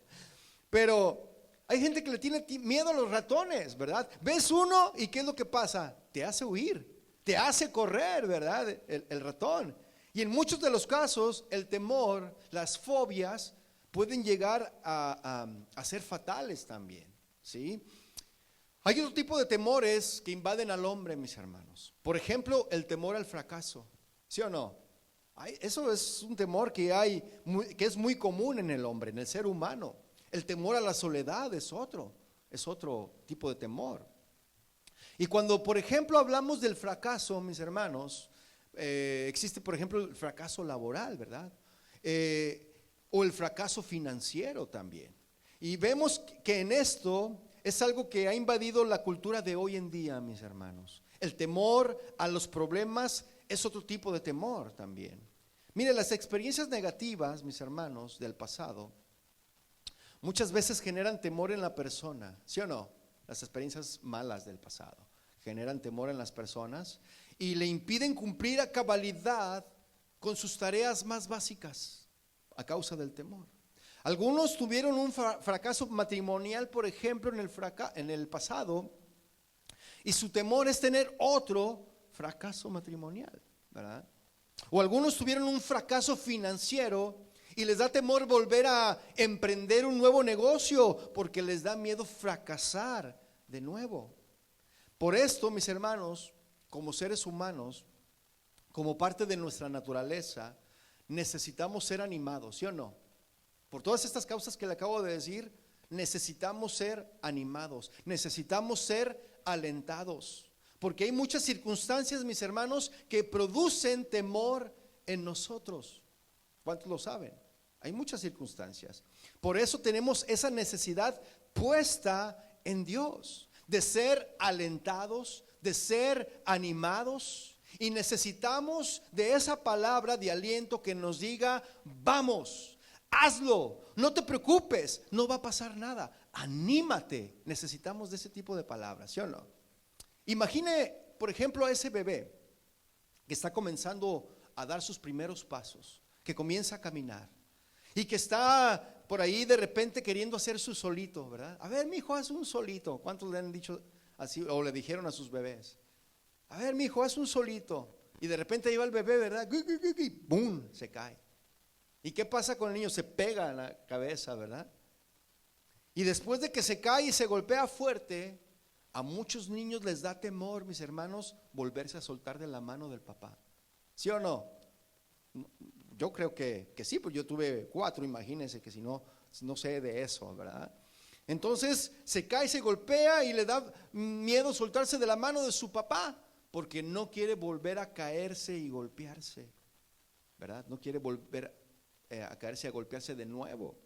Pero hay gente que le tiene miedo a los ratones, ¿verdad? Ves uno y ¿qué es lo que pasa? Te hace huir, te hace correr, ¿verdad? El ratón. Y en muchos de los casos, el temor, las fobias, pueden llegar a ser fatales también, ¿sí? Hay otro tipo de temores que invaden al hombre, mis hermanos. Por ejemplo, el temor al fracaso, ¿sí o no? Eso es un temor que es muy común en el hombre, en el ser humano. El temor a la soledad es otro tipo de temor. Y cuando, por ejemplo, hablamos del fracaso, mis hermanos, existe, por ejemplo, el fracaso laboral, ¿verdad? O el fracaso financiero también. Y vemos que en esto es algo que ha invadido la cultura de hoy en día, mis hermanos. El temor a los problemas es otro tipo de temor también. Mire, las experiencias negativas, mis hermanos, del pasado, muchas veces generan temor en la persona, ¿sí o no? Las experiencias malas del pasado generan temor en las personas y le impiden cumplir a cabalidad con sus tareas más básicas a causa del temor. Algunos tuvieron un fracaso matrimonial, por ejemplo, en el pasado, y su temor es tener otro fracaso matrimonial, ¿verdad? O algunos tuvieron un fracaso financiero y les da temor volver a emprender un nuevo negocio porque les da miedo fracasar de nuevo. Por esto, mis hermanos, como seres humanos, como parte de nuestra naturaleza, necesitamos ser animados, ¿sí o no? Por todas estas causas que le acabo de decir, necesitamos ser animados, necesitamos ser alentados, porque hay muchas circunstancias, mis hermanos, que producen temor en nosotros. ¿Cuántos lo saben? Hay muchas circunstancias. Por eso tenemos esa necesidad puesta en Dios, de ser alentados, de ser animados, y necesitamos de esa palabra de aliento que nos diga, vamos, hazlo, no te preocupes, no va a pasar nada, anímate. Necesitamos de ese tipo de palabras, ¿sí o no? Imagine, por ejemplo, a ese bebé que está comenzando a dar sus primeros pasos, que comienza a caminar y que está por ahí de repente queriendo hacer su solito, ¿verdad? A ver, mijo, haz un solito. ¿Cuántos le han dicho así o le dijeron a sus bebés? A ver, mijo, haz un solito. Y de repente iba el bebé, ¿verdad? ¡Bum! Se cae. ¿Y qué pasa con el niño? Se pega en la cabeza, ¿verdad? Y después de que se cae y se golpea fuerte, a muchos niños les da temor, mis hermanos, volverse a soltar de la mano del papá. ¿Sí o no? Yo creo que sí, pues yo tuve 4, imagínense que si no sé de eso, ¿verdad? Entonces se cae, se golpea y le da miedo soltarse de la mano de su papá, porque no quiere volver a caerse y golpearse, ¿verdad? No quiere volver a caerse y a golpearse de nuevo.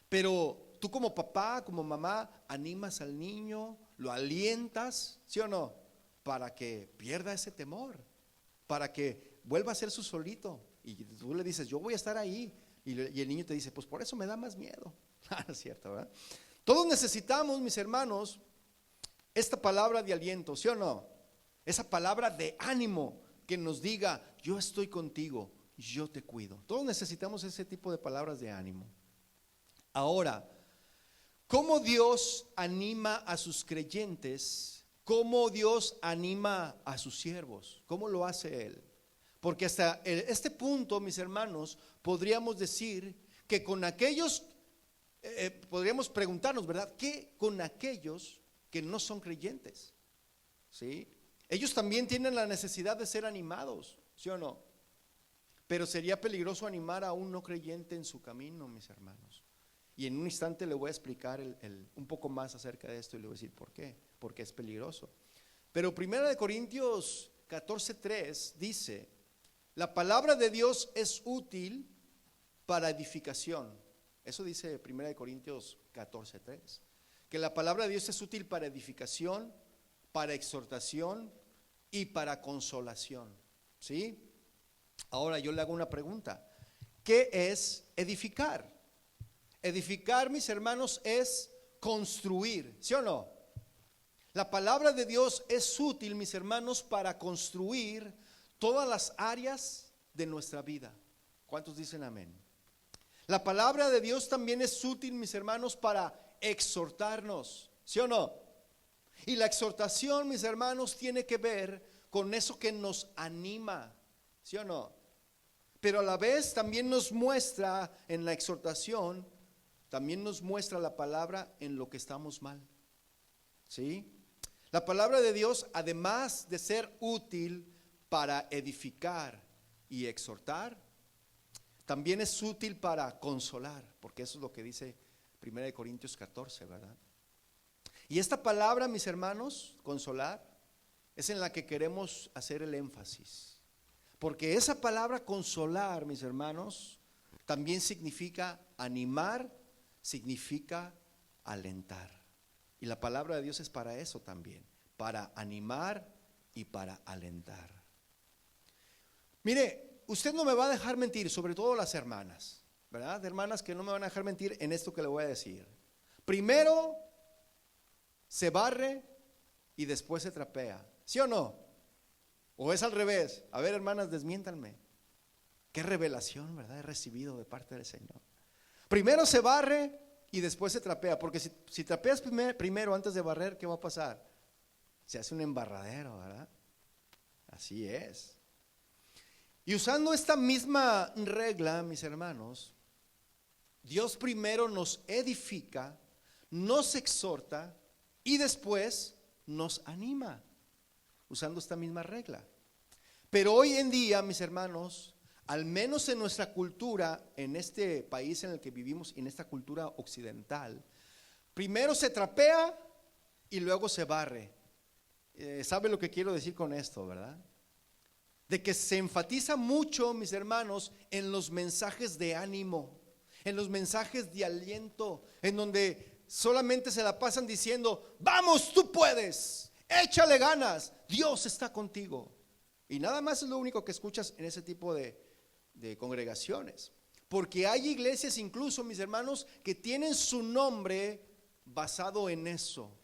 Pero tú como papá, como mamá, animas al niño, lo alientas, ¿sí o no? Para que pierda ese temor, para que vuelva a ser su solito. Y tú le dices, yo voy a estar ahí. Y el niño te dice, pues por eso me da más miedo. Es cierto, ¿verdad? Todos necesitamos, mis hermanos, esta palabra de aliento, ¿sí o no? Esa palabra de ánimo que nos diga, yo estoy contigo, yo te cuido. Todos necesitamos ese tipo de palabras de ánimo. Ahora, ¿cómo Dios anima a sus creyentes? ¿Cómo Dios anima a sus siervos? ¿Cómo lo hace Él? Porque hasta este punto, mis hermanos, podríamos decir que con aquellos, podríamos preguntarnos, ¿verdad? ¿Qué con aquellos que no son creyentes? ¿Sí? Ellos también tienen la necesidad de ser animados, ¿sí o no? Pero sería peligroso animar a un no creyente en su camino, mis hermanos. Y en un instante le voy a explicar un poco más acerca de esto y le voy a decir por qué, porque es peligroso. Pero 1 Corintios 14:3 dice, la palabra de Dios es útil para edificación. Eso dice 1 Corintios 14:3, que la palabra de Dios es útil para edificación, para exhortación y para consolación. ¿Sí? Ahora yo le hago una pregunta. ¿Qué es edificar? Edificar, mis hermanos, es construir, ¿sí o no? La palabra de Dios es útil, mis hermanos, para construir todas las áreas de nuestra vida. ¿Cuántos dicen amén? La palabra de Dios también es útil, mis hermanos, para exhortarnos, ¿sí o no? Y la exhortación, mis hermanos, tiene que ver con eso que nos anima, ¿sí o no? Pero a la vez también nos muestra en la exhortación, también nos muestra la palabra en lo que estamos mal, ¿sí? La palabra de Dios, además de ser útil para edificar y exhortar, también es útil para consolar, porque eso es lo que dice 1 Corintios 14, ¿verdad? Y esta palabra, mis hermanos, consolar, es en la que queremos hacer el énfasis. Porque esa palabra consolar, mis hermanos, también significa animar, significa alentar. Y la palabra de Dios es para eso también, para animar y para alentar. Mire, usted no me va a dejar mentir, sobre todo las hermanas, ¿verdad? Hermanas que no me van a dejar mentir en esto que le voy a decir. Primero se barre y después se trapea, ¿sí o no? ¿O es al revés? A ver, hermanas, desmiéntanme. Qué revelación, ¿verdad? He recibido de parte del Señor. Primero se barre y después se trapea, porque si trapeas primero antes de barrer, ¿qué va a pasar? Se hace un embarradero, ¿verdad? Así es. Y usando esta misma regla, mis hermanos, Dios primero nos edifica, nos exhorta y después nos anima, usando esta misma regla. Pero hoy en día, mis hermanos, al menos en nuestra cultura, en este país en el que vivimos, en esta cultura occidental, primero se trapea y luego se barre. ¿Sabe lo que quiero decir con esto, verdad? De que se enfatiza mucho, mis hermanos, en los mensajes de ánimo, en los mensajes de aliento, en donde solamente se la pasan diciendo, vamos, tú puedes, échale ganas, Dios está contigo. Y nada más es lo único que escuchas en ese tipo de congregaciones. Porque hay iglesias incluso, mis hermanos, que tienen su nombre basado en eso.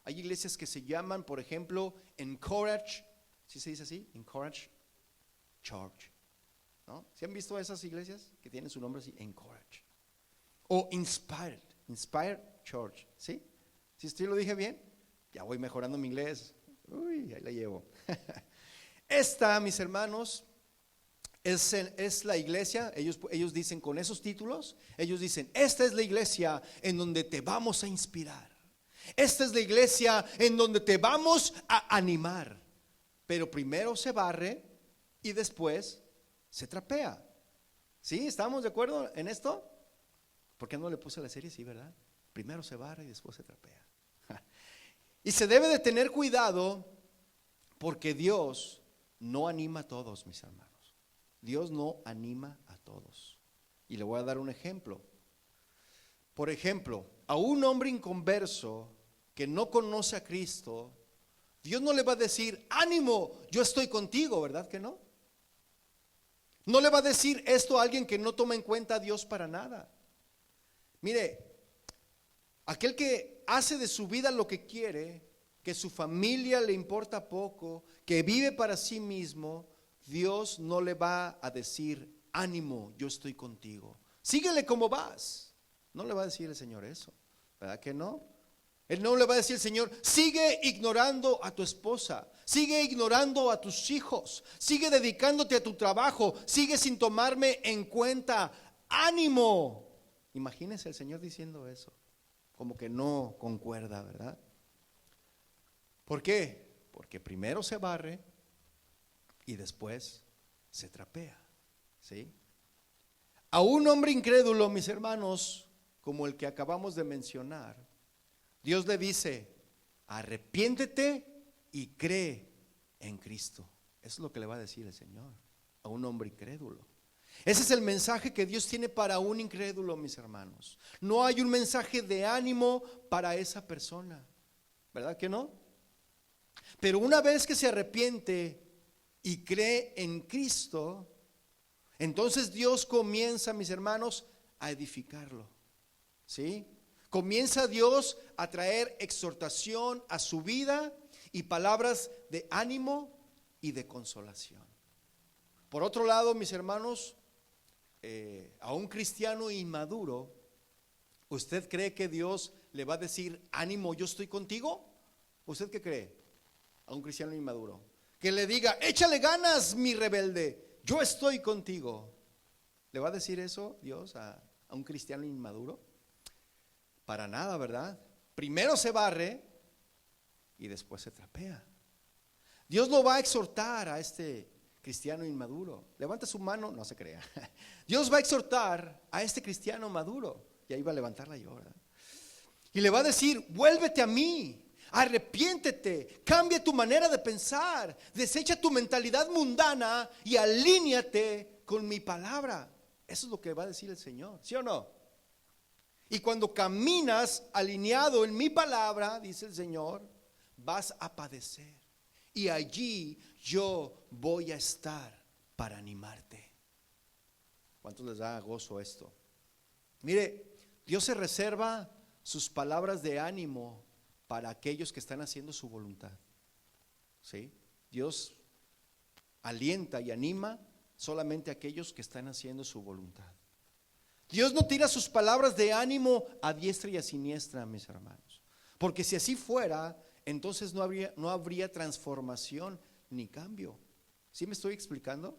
Hay iglesias que se llaman, por ejemplo, Encourage, ¿sí se dice así? Encourage Church, ¿no? ¿Sí han visto esas iglesias que tienen su nombre así? Encourage. O Inspired Church, ¿sí? ¿Sí lo dije bien? Ya voy mejorando mi inglés. Uy, ahí la llevo. Esta, mis hermanos, es la iglesia. Ellos dicen con esos títulos, ellos dicen, esta es la iglesia en donde te vamos a inspirar. Esta es la iglesia en donde te vamos a animar. Pero primero se barre y después se trapea. ¿Sí? ¿Estamos de acuerdo en esto? ¿Por qué no le puse la serie? Sí, ¿verdad? Primero se barre y después se trapea. Y se debe de tener cuidado porque Dios no anima a todos, mis hermanos. Dios no anima a todos. Y le voy a dar un ejemplo. Por ejemplo, a un hombre inconverso que no conoce a Cristo, Dios no le va a decir, ánimo, yo estoy contigo, ¿verdad que no? No le va a decir esto a alguien que no toma en cuenta a Dios para nada. Mire, aquel que hace de su vida lo que quiere, que su familia le importa poco, que vive para sí mismo, Dios no le va a decir, ánimo, yo estoy contigo, síguele como vas. No le va a decir el Señor eso, ¿verdad que no? Él no le va a decir el Señor, sigue ignorando a tu esposa, sigue ignorando a tus hijos, sigue dedicándote a tu trabajo, sigue sin tomarme en cuenta, ánimo. Imagínense el Señor diciendo eso, como que no concuerda, ¿verdad? ¿Por qué? porque primero se barre y después se trapea, ¿sí? A un hombre incrédulo, mis hermanos, como el que acabamos de mencionar, Dios le dice: arrepiéntete y cree en Cristo. Eso es lo que le va a decir el Señor a un hombre incrédulo. Ese es el mensaje que Dios tiene para un incrédulo, mis hermanos. No hay un mensaje de ánimo para esa persona, ¿verdad que no? Pero una vez que se arrepiente y cree en Cristo, entonces Dios comienza, mis hermanos, a edificarlo, ¿sí? Comienza Dios a traer exhortación a su vida y palabras de ánimo y de consolación. Por otro lado, mis hermanos, a un cristiano inmaduro, ¿usted cree que Dios le va a decir: ánimo, yo estoy contigo? ¿Usted qué cree? A un cristiano inmaduro, que le diga: échale ganas, mi rebelde, yo estoy contigo. ¿Le va a decir eso Dios a un cristiano inmaduro? Para nada, ¿verdad? Primero se barre y después se trapea. Dios lo va a exhortar a este cristiano inmaduro. Levanta su mano, no se crea. Dios va a exhortar a este cristiano maduro. Y ahí va a levantarla yo, ¿verdad? Y le va a decir: vuélvete a mí, arrepiéntete, cambia tu manera de pensar, desecha tu mentalidad mundana y alíñate con mi palabra. Eso es lo que va a decir el Señor, ¿sí o no? Y cuando caminas alineado en mi palabra, dice el Señor, vas a padecer. Y allí yo voy a estar para animarte. ¿Cuántos les da gozo esto? Mire, Dios se reserva sus palabras de ánimo para aquellos que están haciendo su voluntad, ¿sí? Dios alienta y anima solamente a aquellos que están haciendo su voluntad. Dios no tira sus palabras de ánimo a diestra y a siniestra, mis hermanos, porque si así fuera, entonces no habría transformación ni cambio. ¿Sí me estoy explicando?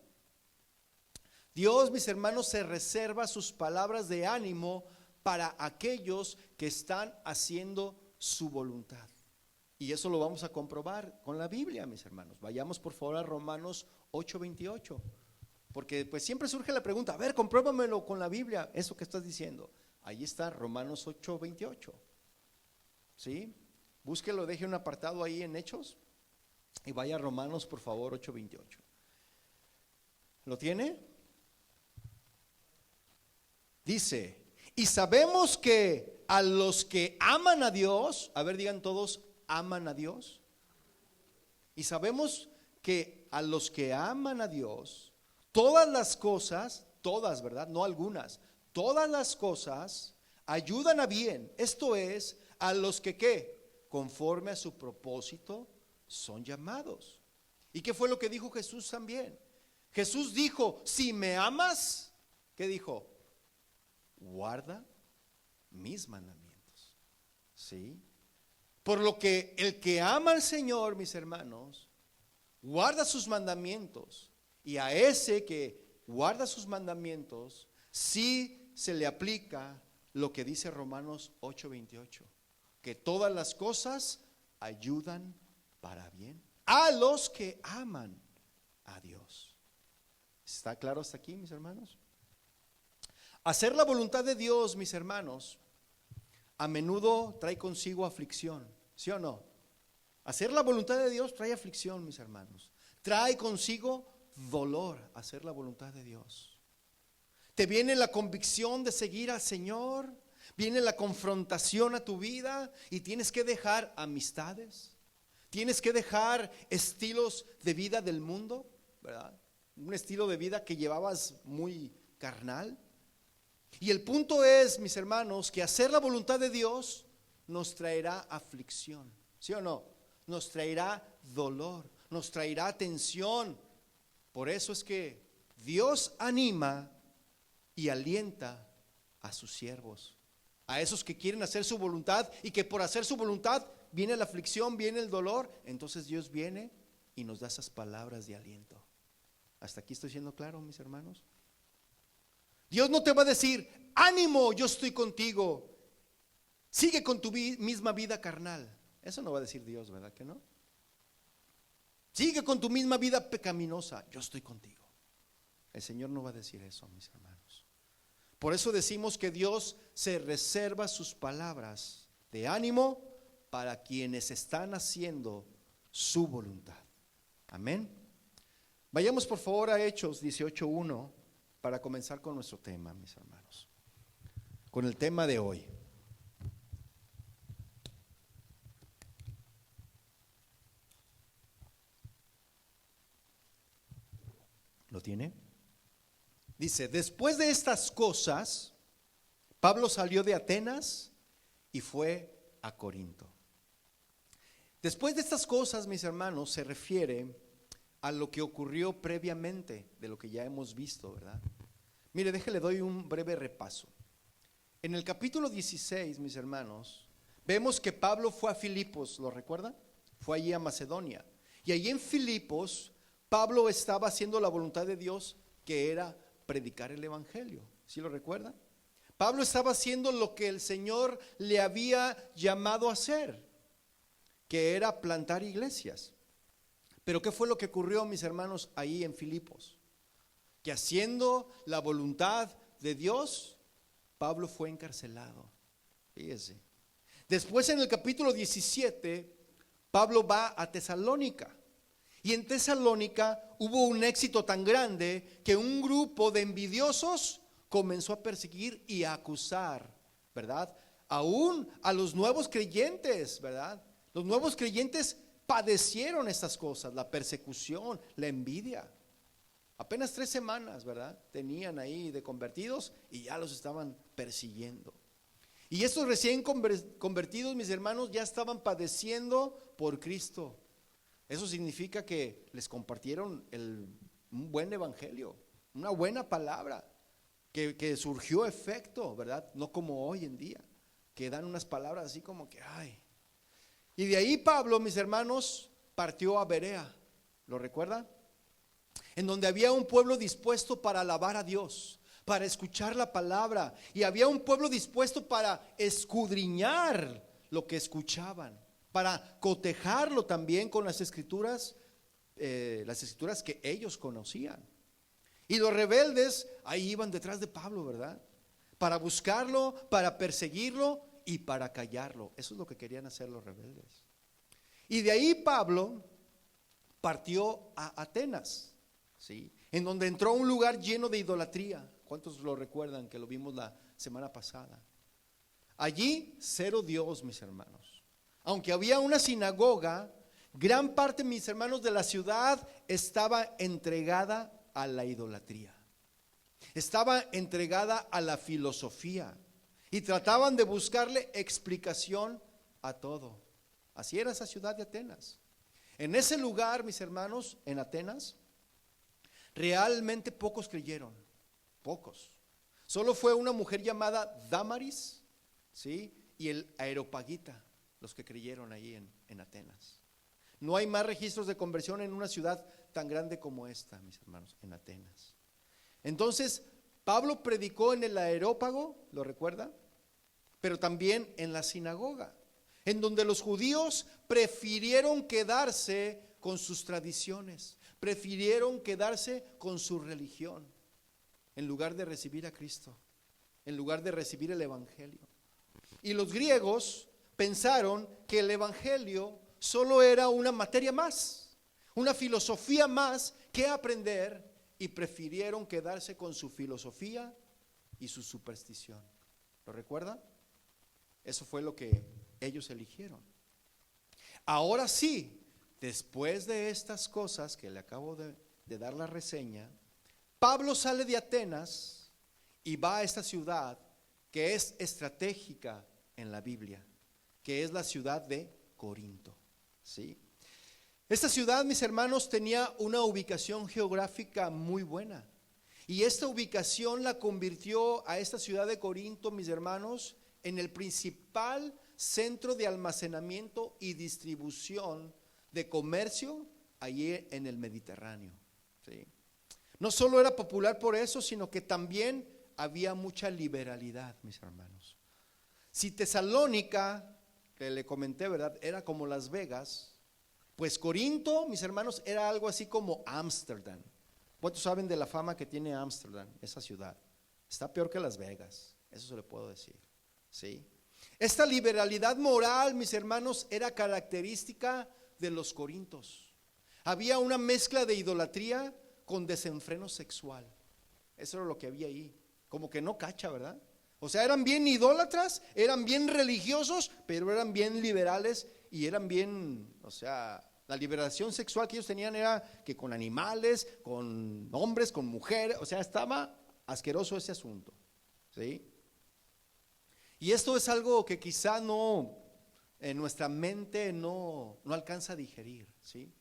Dios, mis hermanos, se reserva sus palabras de ánimo para aquellos que están haciendo su voluntad. Y eso lo vamos a comprobar con la Biblia, mis hermanos. Vayamos por favor a Romanos 8:28. Porque pues siempre surge la pregunta: a ver, compruébamelo con la Biblia, eso que estás diciendo. Ahí está Romanos 8:28. ¿Sí? Búsquelo, deje un apartado ahí en Hechos y vaya a Romanos por favor 8:28. ¿Lo tiene? Dice: y sabemos que a los que aman a Dios, a ver, digan todos, aman a Dios. Y sabemos que a los que aman a Dios, todas las cosas, todas, ¿verdad? No algunas, todas las cosas ayudan a bien. Esto es, a los que ¿qué? Conforme a su propósito son llamados. ¿Y qué fue lo que dijo Jesús también? Jesús dijo: si me amas, ¿qué dijo? Guarda mis mandamientos. ¿Sí? Por lo que el que ama al Señor, mis hermanos, guarda sus mandamientos. Y a ese que guarda sus mandamientos, sí se le aplica lo que dice Romanos 8:28, que todas las cosas ayudan para bien a los que aman a Dios. ¿Está claro hasta aquí, mis hermanos? Hacer la voluntad de Dios, mis hermanos, a menudo trae consigo aflicción, ¿sí o no? Hacer la voluntad de Dios trae aflicción, mis hermanos. Trae consigo dolor, hacer la voluntad de Dios. Te viene la convicción de seguir al Señor, viene la confrontación a tu vida y tienes que dejar amistades, tienes que dejar estilos de vida del mundo, ¿verdad? Un estilo de vida que llevabas muy carnal. Y el punto es, mis hermanos, que hacer la voluntad de Dios nos traerá aflicción, ¿sí o no? Nos traerá dolor, nos traerá tensión. Por eso es que Dios anima y alienta a sus siervos, a esos que quieren hacer su voluntad y que por hacer su voluntad viene la aflicción, viene el dolor. Entonces Dios viene y nos da esas palabras de aliento. ¿Hasta aquí estoy siendo claro, mis hermanos? Dios no te va a decir: ánimo, yo estoy contigo, sigue con tu misma vida carnal. Eso no va a decir Dios, ¿verdad que no? Sigue con tu misma vida pecaminosa, yo estoy contigo. El Señor no va a decir eso, mis hermanos. Por eso decimos que Dios se reserva sus palabras de ánimo para quienes están haciendo su voluntad. Amén. Vayamos por favor a Hechos 18:1 para comenzar con nuestro tema, mis hermanos. Con el tema de hoy. ¿Lo tiene? Dice, después de estas cosas, Pablo salió de Atenas y fue a Corinto. Después de estas cosas, mis hermanos, se refiere a lo que ocurrió previamente de lo que ya hemos visto, ¿verdad? Mire, déjale, doy un breve repaso. En el capítulo 16, mis hermanos, vemos que Pablo fue a Filipos, ¿lo recuerdan? Fue allí a Macedonia. Y allí en Filipos, Pablo estaba haciendo la voluntad de Dios, que era predicar el evangelio. ¿Sí lo recuerdan? Pablo estaba haciendo lo que el Señor le había llamado a hacer, que era plantar iglesias. Pero ¿qué fue lo que ocurrió, mis hermanos, ahí en Filipos? Que haciendo la voluntad de Dios, Pablo fue encarcelado. Fíjese. Después en el capítulo 17, Pablo va a Tesalónica. Y en Tesalónica hubo un éxito tan grande que un grupo de envidiosos comenzó a perseguir y a acusar, ¿verdad? Aún a los nuevos creyentes, ¿verdad? Los nuevos creyentes padecieron estas cosas, la persecución, la envidia. Apenas 3 semanas, ¿verdad? Tenían ahí de convertidos y ya los estaban persiguiendo. Y estos recién convertidos, mis hermanos, ya estaban padeciendo por Cristo. Eso significa que les compartieron un buen evangelio, una buena palabra, que surgió efecto, ¿verdad? No como hoy en día, que dan unas palabras así como que, ay. Y de ahí Pablo, mis hermanos, partió a Berea, ¿lo recuerdan? En donde había un pueblo dispuesto para alabar a Dios, para escuchar la palabra, y había un pueblo dispuesto para escudriñar lo que escuchaban, para cotejarlo también con las escrituras que ellos conocían. Y los rebeldes ahí iban detrás de Pablo, ¿verdad? Para buscarlo, para perseguirlo y para callarlo. Eso es lo que querían hacer los rebeldes. Y de ahí Pablo partió a Atenas, ¿sí? En donde entró a un lugar lleno de idolatría. ¿Cuántos lo recuerdan que lo vimos la semana pasada? Allí cero Dios, mis hermanos. Aunque había una sinagoga, gran parte, mis hermanos, de la ciudad estaba entregada a la idolatría. Estaba entregada a la filosofía y trataban de buscarle explicación a todo. Así era esa ciudad de Atenas. En ese lugar, mis hermanos, en Atenas, realmente pocos creyeron, pocos. Solo fue una mujer llamada Dámaris, ¿sí? Y el Areópagita, los que creyeron ahí en Atenas. No hay más registros de conversión en una ciudad tan grande como esta, mis hermanos, en Atenas. Entonces, Pablo predicó en el Areópago, ¿lo recuerda? Pero también en la sinagoga, en donde los judíos prefirieron quedarse con sus tradiciones, prefirieron quedarse con su religión, en lugar de recibir a Cristo, en lugar de recibir el evangelio. Y los griegos pensaron que el evangelio solo era una materia más, una filosofía más que aprender, y prefirieron quedarse con su filosofía y su superstición. ¿Lo recuerdan? Eso fue lo que ellos eligieron. Ahora sí, después de estas cosas que le acabo de dar la reseña, Pablo sale de Atenas y va a esta ciudad que es estratégica en la Biblia, que es la ciudad de Corinto, ¿sí? Esta ciudad, mis hermanos, tenía una ubicación geográfica muy buena, y esta ubicación la convirtió a esta ciudad de Corinto, mis hermanos, en el principal centro de almacenamiento y distribución de comercio allí en el Mediterráneo, ¿sí? No solo era popular por eso, sino que también había mucha liberalidad, mis hermanos. Si Tesalónica, que le comenté, ¿verdad?, era como Las Vegas, Pues Corinto, mis hermanos, era algo así como Ámsterdam. ¿Cuántos saben de la fama que tiene Ámsterdam, esa ciudad? Está peor que Las Vegas, eso se lo puedo decir, ¿sí? Esta liberalidad moral, mis hermanos, era característica de los corintos. Había una mezcla de idolatría con desenfreno sexual. Eso era lo que había ahí. Como que no cacha, ¿verdad? O sea, eran bien idólatras, eran bien religiosos, pero eran bien liberales y eran bien, o sea, la liberación sexual que ellos tenían era que con animales, con hombres, con mujeres, o sea, estaba asqueroso ese asunto, ¿sí? Y esto es algo que quizá no, en nuestra mente no alcanza a digerir, ¿sí?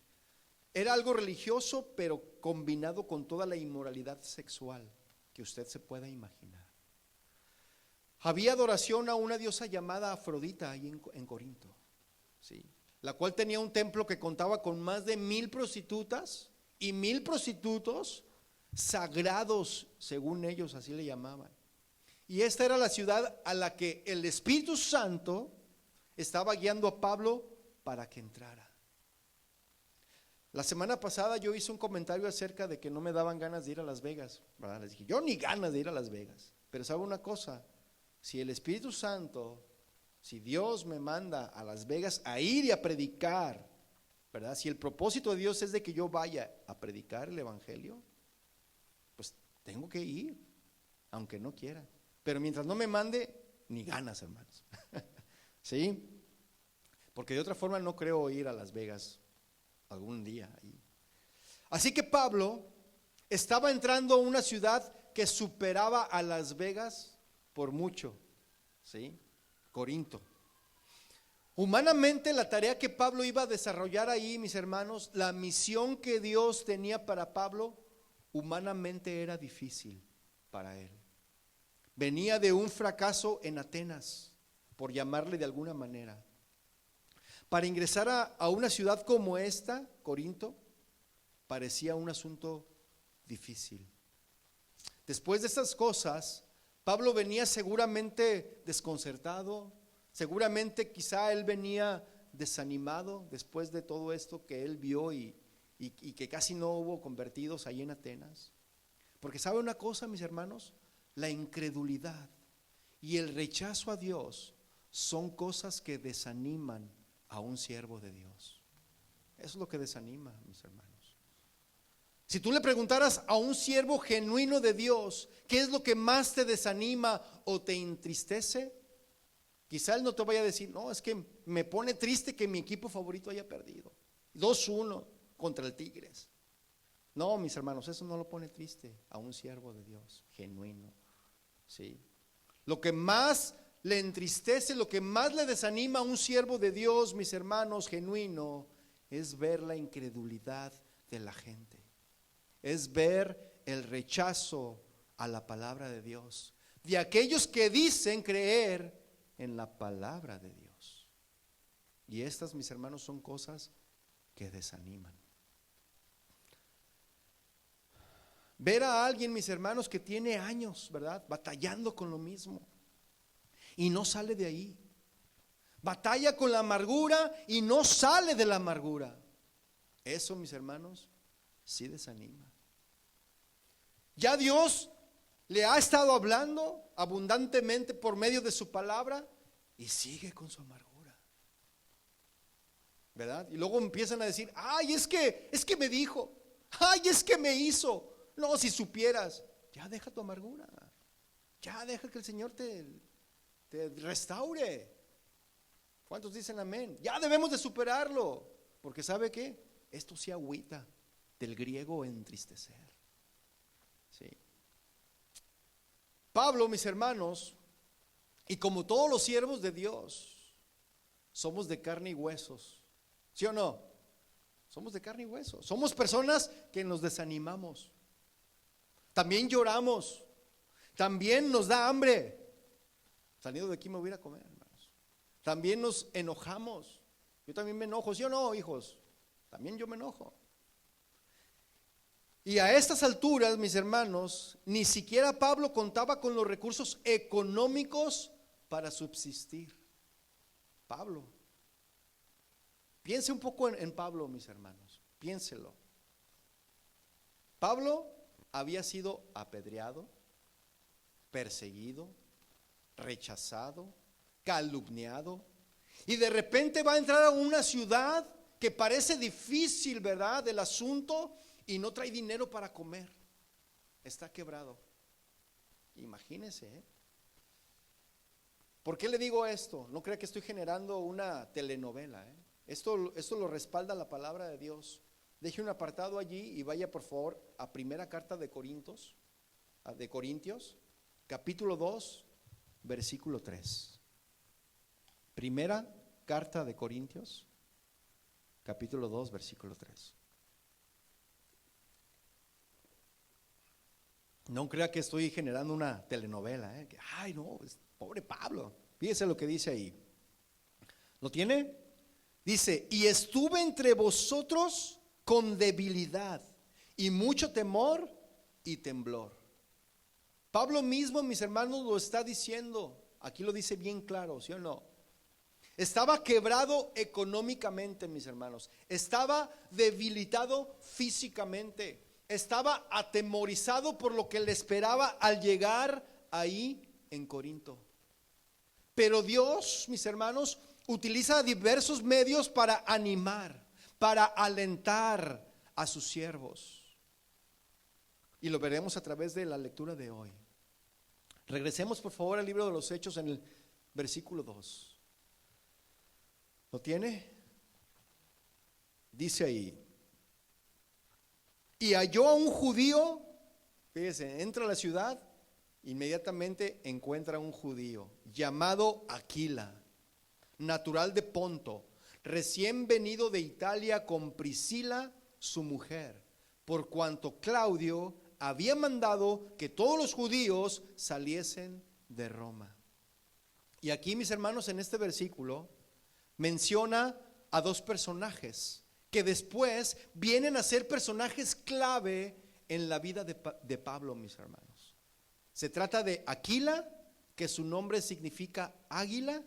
Era algo religioso, pero combinado con toda la inmoralidad sexual que usted se pueda imaginar. Había adoración a una diosa llamada Afrodita ahí en Corinto, ¿sí? La cual tenía un templo que contaba con más de 1000 prostitutas y 1000 prostitutos sagrados, según ellos así le llamaban. Y esta era la ciudad a la que el Espíritu Santo estaba guiando a Pablo para que entrara. La semana pasada yo hice un comentario acerca de que no me daban ganas de ir a Las Vegas, ¿verdad? Les dije, yo ni ganas de ir a Las Vegas. Pero ¿sabe una cosa? Si el Espíritu Santo, si Dios me manda a Las Vegas a ir y a predicar, ¿verdad? Si el propósito de Dios es de que yo vaya a predicar el Evangelio, pues tengo que ir, aunque no quiera. Pero mientras no me mande, ni ganas, hermanos. ¿Sí? Porque de otra forma no creo ir a Las Vegas algún día ahí. Así que Pablo estaba entrando a una ciudad que superaba a Las Vegas por mucho, ¿sí? Corinto. Humanamente la tarea que Pablo iba a desarrollar ahí, mis hermanos, la misión que Dios tenía para Pablo, humanamente era difícil para él. Venía de un fracaso en Atenas, por llamarle de alguna manera. Para ingresar a una ciudad como esta, Corinto, parecía un asunto difícil. Después de estas cosas, Pablo venía seguramente desconcertado, seguramente quizá él venía desanimado después de todo esto que él vio y que casi no hubo convertidos ahí en Atenas. Porque ¿sabe una cosa, mis hermanos? La incredulidad y el rechazo a Dios son cosas que desaniman a un siervo de Dios. Eso es lo que desanima, mis hermanos. Si tú le preguntaras a un siervo genuino de Dios, ¿qué es lo que más te desanima o te entristece? Quizá él no te vaya a decir, no, es que me pone triste que mi equipo favorito haya perdido 2-1 contra el Tigres. No, mis hermanos, eso no lo pone triste a un siervo de Dios genuino, ¿sí? Lo que más le entristece, lo que más le desanima a un siervo de Dios, mis hermanos, genuino, es ver la incredulidad de la gente. Es ver el rechazo a la palabra de Dios, de aquellos que dicen creer en la palabra de Dios. Y estas, mis hermanos, son cosas que desaniman. Ver a alguien, mis hermanos, que tiene años, ¿verdad?, batallando con lo mismo y no sale de ahí. Batalla con la amargura y no sale de la amargura. Eso, mis hermanos, sí desanima. Ya Dios le ha estado hablando abundantemente por medio de su palabra y sigue con su amargura, ¿verdad? Y luego empiezan a decir, ay, es que me dijo, ay, es que me hizo. No, si supieras, ya deja tu amargura, ya deja que el Señor te restaure. ¿Cuántos dicen amén? Ya debemos de superarlo, porque ¿sabe qué? Esto sí agüita, del griego entristecer, ¿sí? Pablo, mis hermanos, y como todos los siervos de Dios, somos de carne y huesos, ¿sí o no? Somos de carne y huesos, somos personas que nos desanimamos, también lloramos, también nos da hambre. Saliendo de aquí me voy a ir a comer, hermanos. También nos enojamos. Yo también me enojo, ¿sí o no, hijos? También yo me enojo. Y a estas alturas, mis hermanos, ni siquiera Pablo contaba con los recursos económicos para subsistir. Pablo. Piense un poco en Pablo, mis hermanos, piénselo. Pablo había sido apedreado, perseguido, rechazado, calumniado, y de repente va a entrar a una ciudad que parece difícil, ¿verdad?, del asunto, y no trae dinero para comer, está quebrado. Imagínese, ¿eh? ¿Por qué le digo esto? No crea que estoy generando una telenovela, ¿eh? Esto lo respalda la palabra de Dios. Deje un apartado allí y vaya por favor a primera carta de Corintios, capítulo 2, versículo 3. Primera carta de Corintios, capítulo 2, versículo 3. No crea que estoy generando una telenovela, ¿eh? Ay, no, pobre Pablo. Fíjese lo que dice ahí. ¿Lo tiene? Dice: y estuve entre vosotros con debilidad y mucho temor y temblor. Pablo mismo, mis hermanos, lo está diciendo. Aquí lo dice bien claro, ¿sí o no? Estaba quebrado económicamente, mis hermanos. Estaba debilitado físicamente. Estaba atemorizado por lo que le esperaba al llegar ahí en Corinto. Pero Dios, mis hermanos, utiliza diversos medios para animar, para alentar a sus siervos. Y lo veremos a través de la lectura de hoy. Regresemos por favor al libro de los Hechos en el versículo 2. ¿Lo tiene? Dice ahí: y halló a un judío, fíjese, entra a la ciudad, inmediatamente encuentra a un judío llamado Aquila, natural de Ponto, recién venido de Italia con Priscila, su mujer, por cuanto Claudio había mandado que todos los judíos saliesen de Roma. Y aquí, mis hermanos, en este versículo menciona a dos personajes que después vienen a ser personajes clave en la vida de Pablo, mis hermanos. Se trata de Aquila, que su nombre significa águila,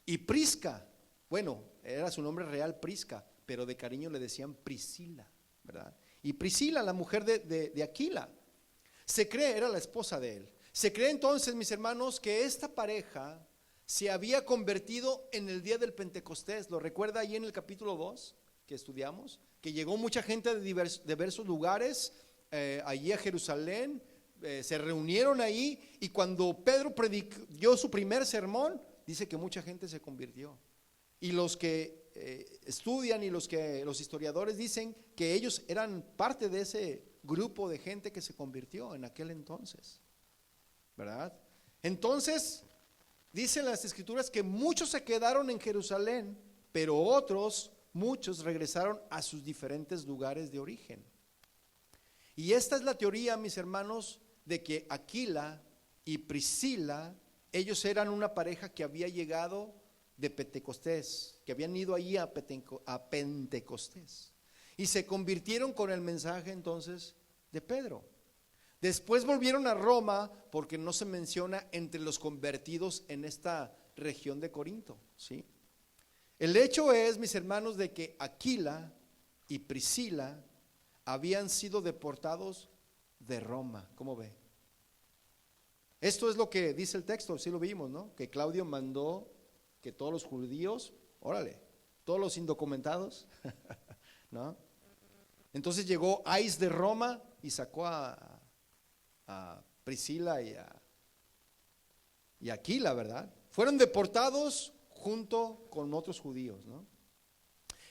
y Prisca, bueno, era su nombre real Prisca, pero de cariño le decían Priscila, ¿verdad? Y Priscila, la mujer de Aquila, se cree, era la esposa de él. Se cree entonces, mis hermanos, que esta pareja se había convertido en el día del Pentecostés. ¿Lo recuerda ahí en el capítulo 2 que estudiamos? Que llegó mucha gente de diversos lugares allí a Jerusalén, se reunieron ahí, y cuando Pedro dio su primer sermón, dice que mucha gente se convirtió. Y los que estudian y los historiadores dicen que ellos eran parte de ese grupo de gente que se convirtió en aquel entonces, ¿verdad? Entonces, dicen las escrituras que muchos se quedaron en Jerusalén, pero muchos regresaron a sus diferentes lugares de origen. Y esta es la teoría, mis hermanos, de que Aquila y Priscila, ellos eran una pareja que había llegado de Pentecostés, que habían ido ahí a Pentecostés, y se convirtieron con el mensaje entonces de Pedro. Después volvieron a Roma, porque no se menciona entre los convertidos en esta región de Corinto, ¿sí? El hecho es, mis hermanos, de que Aquila y Priscila habían sido deportados de Roma. ¿Cómo ve? Esto es lo que dice el texto, sí lo vimos, ¿no? Que Claudio mandó que todos los judíos, órale, todos los indocumentados, ¿no? Entonces llegó Ais de Roma y sacó a Priscila y a Aquila, ¿verdad? Fueron deportados junto con otros judíos, ¿no?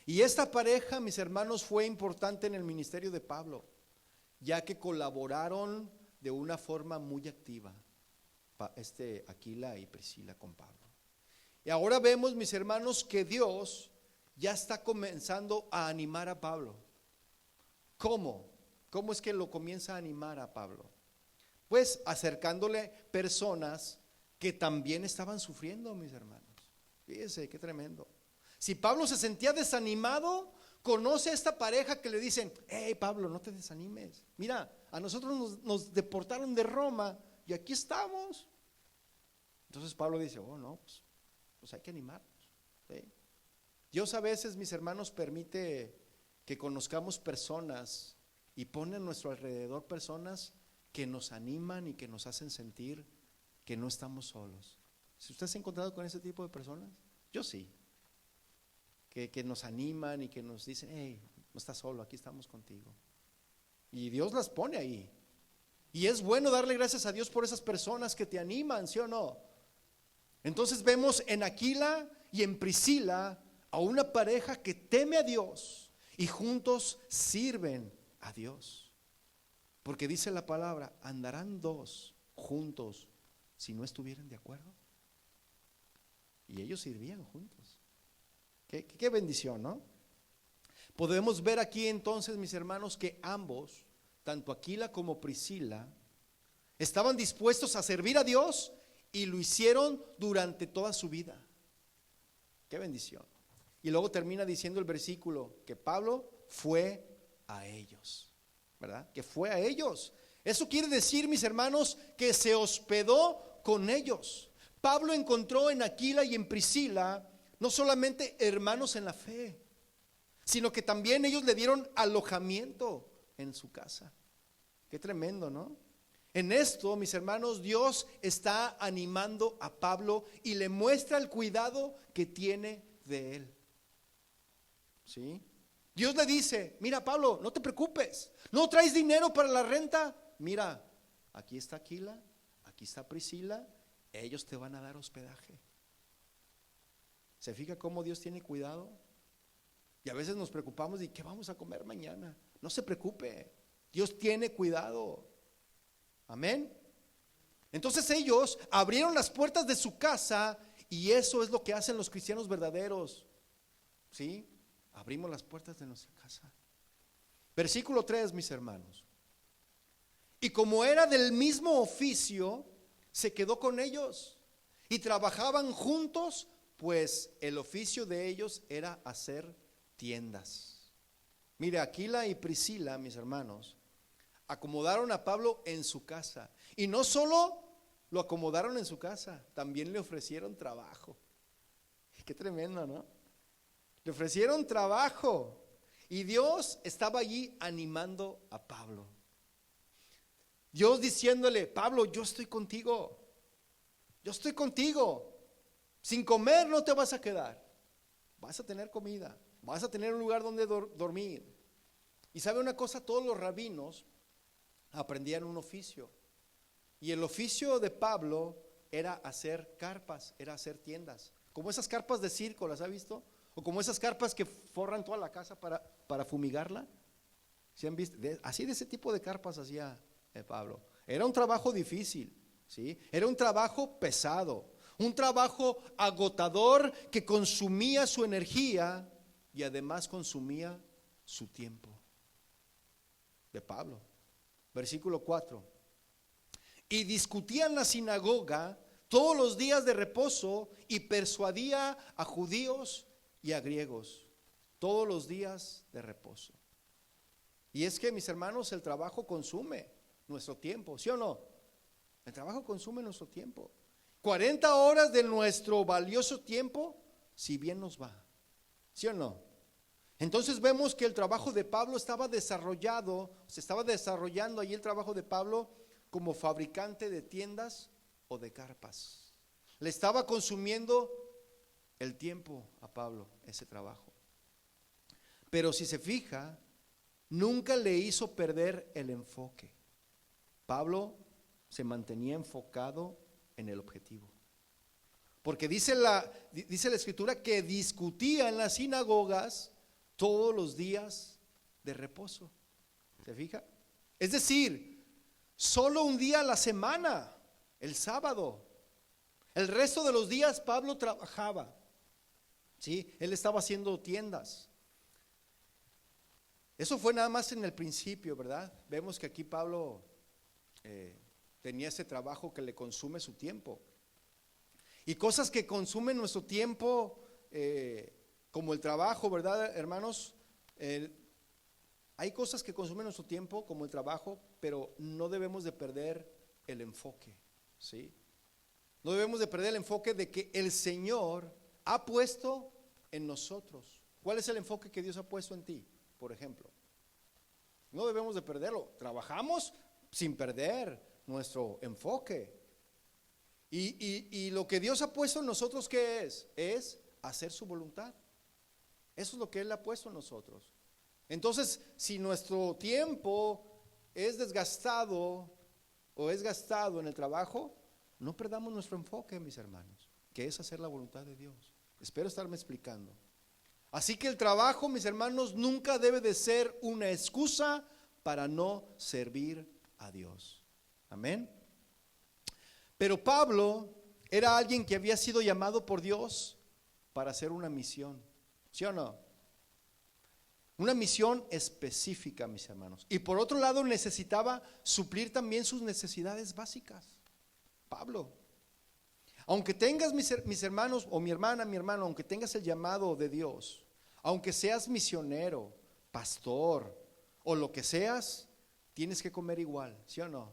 Y esta pareja, mis hermanos, fue importante en el ministerio de Pablo, ya que colaboraron de una forma muy activa, Aquila y Priscila con Pablo. Y ahora vemos, mis hermanos, que Dios ya está comenzando a animar a Pablo. ¿Cómo? ¿Cómo es que lo comienza a animar a Pablo? Pues acercándole personas que también estaban sufriendo, mis hermanos. Fíjense qué tremendo. Si Pablo se sentía desanimado, conoce a esta pareja que le dicen: hey Pablo, no te desanimes, mira, a nosotros nos deportaron de Roma y aquí estamos. Entonces Pablo dice: oh no, pues hay que animarnos, ¿sí? Dios a veces, mis hermanos, permite que conozcamos personas y pone a nuestro alrededor personas que nos animan y que nos hacen sentir que no estamos solos. Si usted se ha encontrado con ese tipo de personas, yo sí, que nos animan y que nos dicen, hey, no estás solo, aquí estamos contigo. Y Dios las pone ahí. Y es bueno darle gracias a Dios por esas personas que te animan, ¿sí o no? Entonces vemos en Aquila y en Priscila a una pareja que teme a Dios y juntos sirven a Dios. Porque dice la palabra, andarán dos juntos si no estuvieran de acuerdo. Y ellos sirvían juntos. Qué bendición, ¿no? Podemos ver aquí entonces, mis hermanos, que ambos, tanto Aquila como Priscila, estaban dispuestos a servir a Dios y lo hicieron durante toda su vida. Qué bendición. Y luego termina diciendo el versículo que Pablo fue a ellos, ¿verdad? Que fue a ellos. Eso quiere decir, mis hermanos, que se hospedó con ellos. Pablo encontró en Aquila y en Priscila no solamente hermanos en la fe, sino que también ellos le dieron alojamiento en su casa. Qué tremendo, ¿no? En esto, mis hermanos, Dios está animando a Pablo y le muestra el cuidado que tiene de él. ¿Sí? Dios le dice, mira Pablo, no te preocupes, no traes dinero para la renta. Mira, aquí está Aquila, aquí está Priscila, ellos te van a dar hospedaje. ¿Se fija cómo Dios tiene cuidado? Y a veces nos preocupamos de qué vamos a comer mañana. No se preocupe, Dios tiene cuidado. Amén. Entonces ellos abrieron las puertas de su casa y eso es lo que hacen los cristianos verdaderos. ¿Sí? Abrimos las puertas de nuestra casa. Versículo 3, mis hermanos. Y como era del mismo oficio, se quedó con ellos y trabajaban juntos, pues el oficio de ellos era hacer tiendas. Mire, Aquila y Priscila, mis hermanos, acomodaron a Pablo en su casa. Y no solo lo acomodaron en su casa, también le ofrecieron trabajo. Qué tremendo, ¿no? Le ofrecieron trabajo. Y Dios estaba allí animando a Pablo. Dios diciéndole, Pablo, yo estoy contigo. Yo estoy contigo. Sin comer no te vas a quedar. Vas a tener comida. Vas a tener un lugar donde dormir. Y sabe una cosa, todos los rabinos aprendían un oficio. Y el oficio de Pablo era hacer carpas, era hacer tiendas. Como esas carpas de circo, ¿las ha visto? O como esas carpas que forran toda la casa para fumigarla. ¿Sí han visto? Así de ese tipo de carpas hacía Pablo. Era un trabajo difícil, ¿sí? Era un trabajo pesado, un trabajo agotador que consumía su energía y además consumía su tiempo. De Pablo. Versículo 4. Y discutía en la sinagoga todos los días de reposo y persuadía a judíos y a griegos todos los días de reposo. Y es que, mis hermanos, el trabajo consume nuestro tiempo, ¿sí o no? El trabajo consume nuestro tiempo. 40 horas de nuestro valioso tiempo, si bien nos va, ¿sí o no? Entonces vemos que el trabajo de Pablo se estaba desarrollando allí el trabajo de Pablo como fabricante de tiendas o de carpas. Le estaba consumiendo el tiempo a Pablo ese trabajo. Pero si se fija, nunca le hizo perder el enfoque. Pablo se mantenía enfocado en el objetivo. Porque dice la escritura que discutía en las sinagogas todos los días de reposo. ¿Se fija? Es decir, solo un día a la semana, el sábado. El resto de los días Pablo trabajaba. ¿Sí? Él estaba haciendo tiendas. Eso fue nada más en el principio, ¿verdad? Vemos que aquí Pablo tenía ese trabajo que le consume su tiempo. Y cosas que consumen nuestro tiempo, como el trabajo, ¿verdad, hermanos? Hay cosas que consumen nuestro tiempo, como el trabajo, pero no debemos de perder el enfoque, ¿sí? No debemos de perder el enfoque de que el Señor ha puesto en nosotros. ¿Cuál es el enfoque que Dios ha puesto en ti, por ejemplo? No debemos de perderlo. Trabajamos sin perder nuestro enfoque. Y lo que Dios ha puesto en nosotros, ¿qué es? Es hacer su voluntad. Eso es lo que Él ha puesto en nosotros. Entonces, si nuestro tiempo es desgastado o es gastado en el trabajo, no perdamos nuestro enfoque, mis hermanos, que es hacer la voluntad de Dios. Espero estarme explicando. Así que el trabajo, mis hermanos, nunca debe de ser una excusa para no servir a Dios. Amén. Pero Pablo era alguien que había sido llamado por Dios para hacer una misión. ¿Sí o no? Una misión específica, mis hermanos. Y por otro lado necesitaba suplir también sus necesidades básicas. Pablo, aunque tengas, mis hermanos, o mi hermana, mi hermano, aunque tengas el llamado de Dios, aunque seas misionero, pastor o lo que seas, tienes que comer igual, ¿sí o no?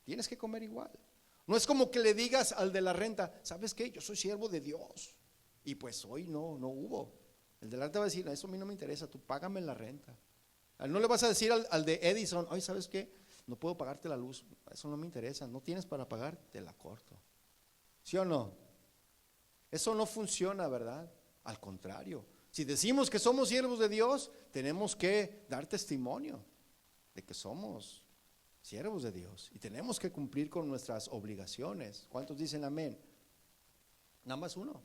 Tienes que comer igual. No es como que le digas al de la renta, ¿sabes qué? Yo soy siervo de Dios y pues hoy no hubo. El de la renta va a decir, eso a mí no me interesa, tú págame la renta. No le vas a decir al de Edison, oye, ¿sabes qué? No puedo pagarte la luz, eso no me interesa, no tienes para pagar, te la corto. ¿Sí o no? Eso no funciona, ¿verdad? Al contrario, si decimos que somos siervos de Dios, tenemos que dar testimonio de que somos siervos de Dios y tenemos que cumplir con nuestras obligaciones. ¿Cuántos dicen amén? Nada más uno.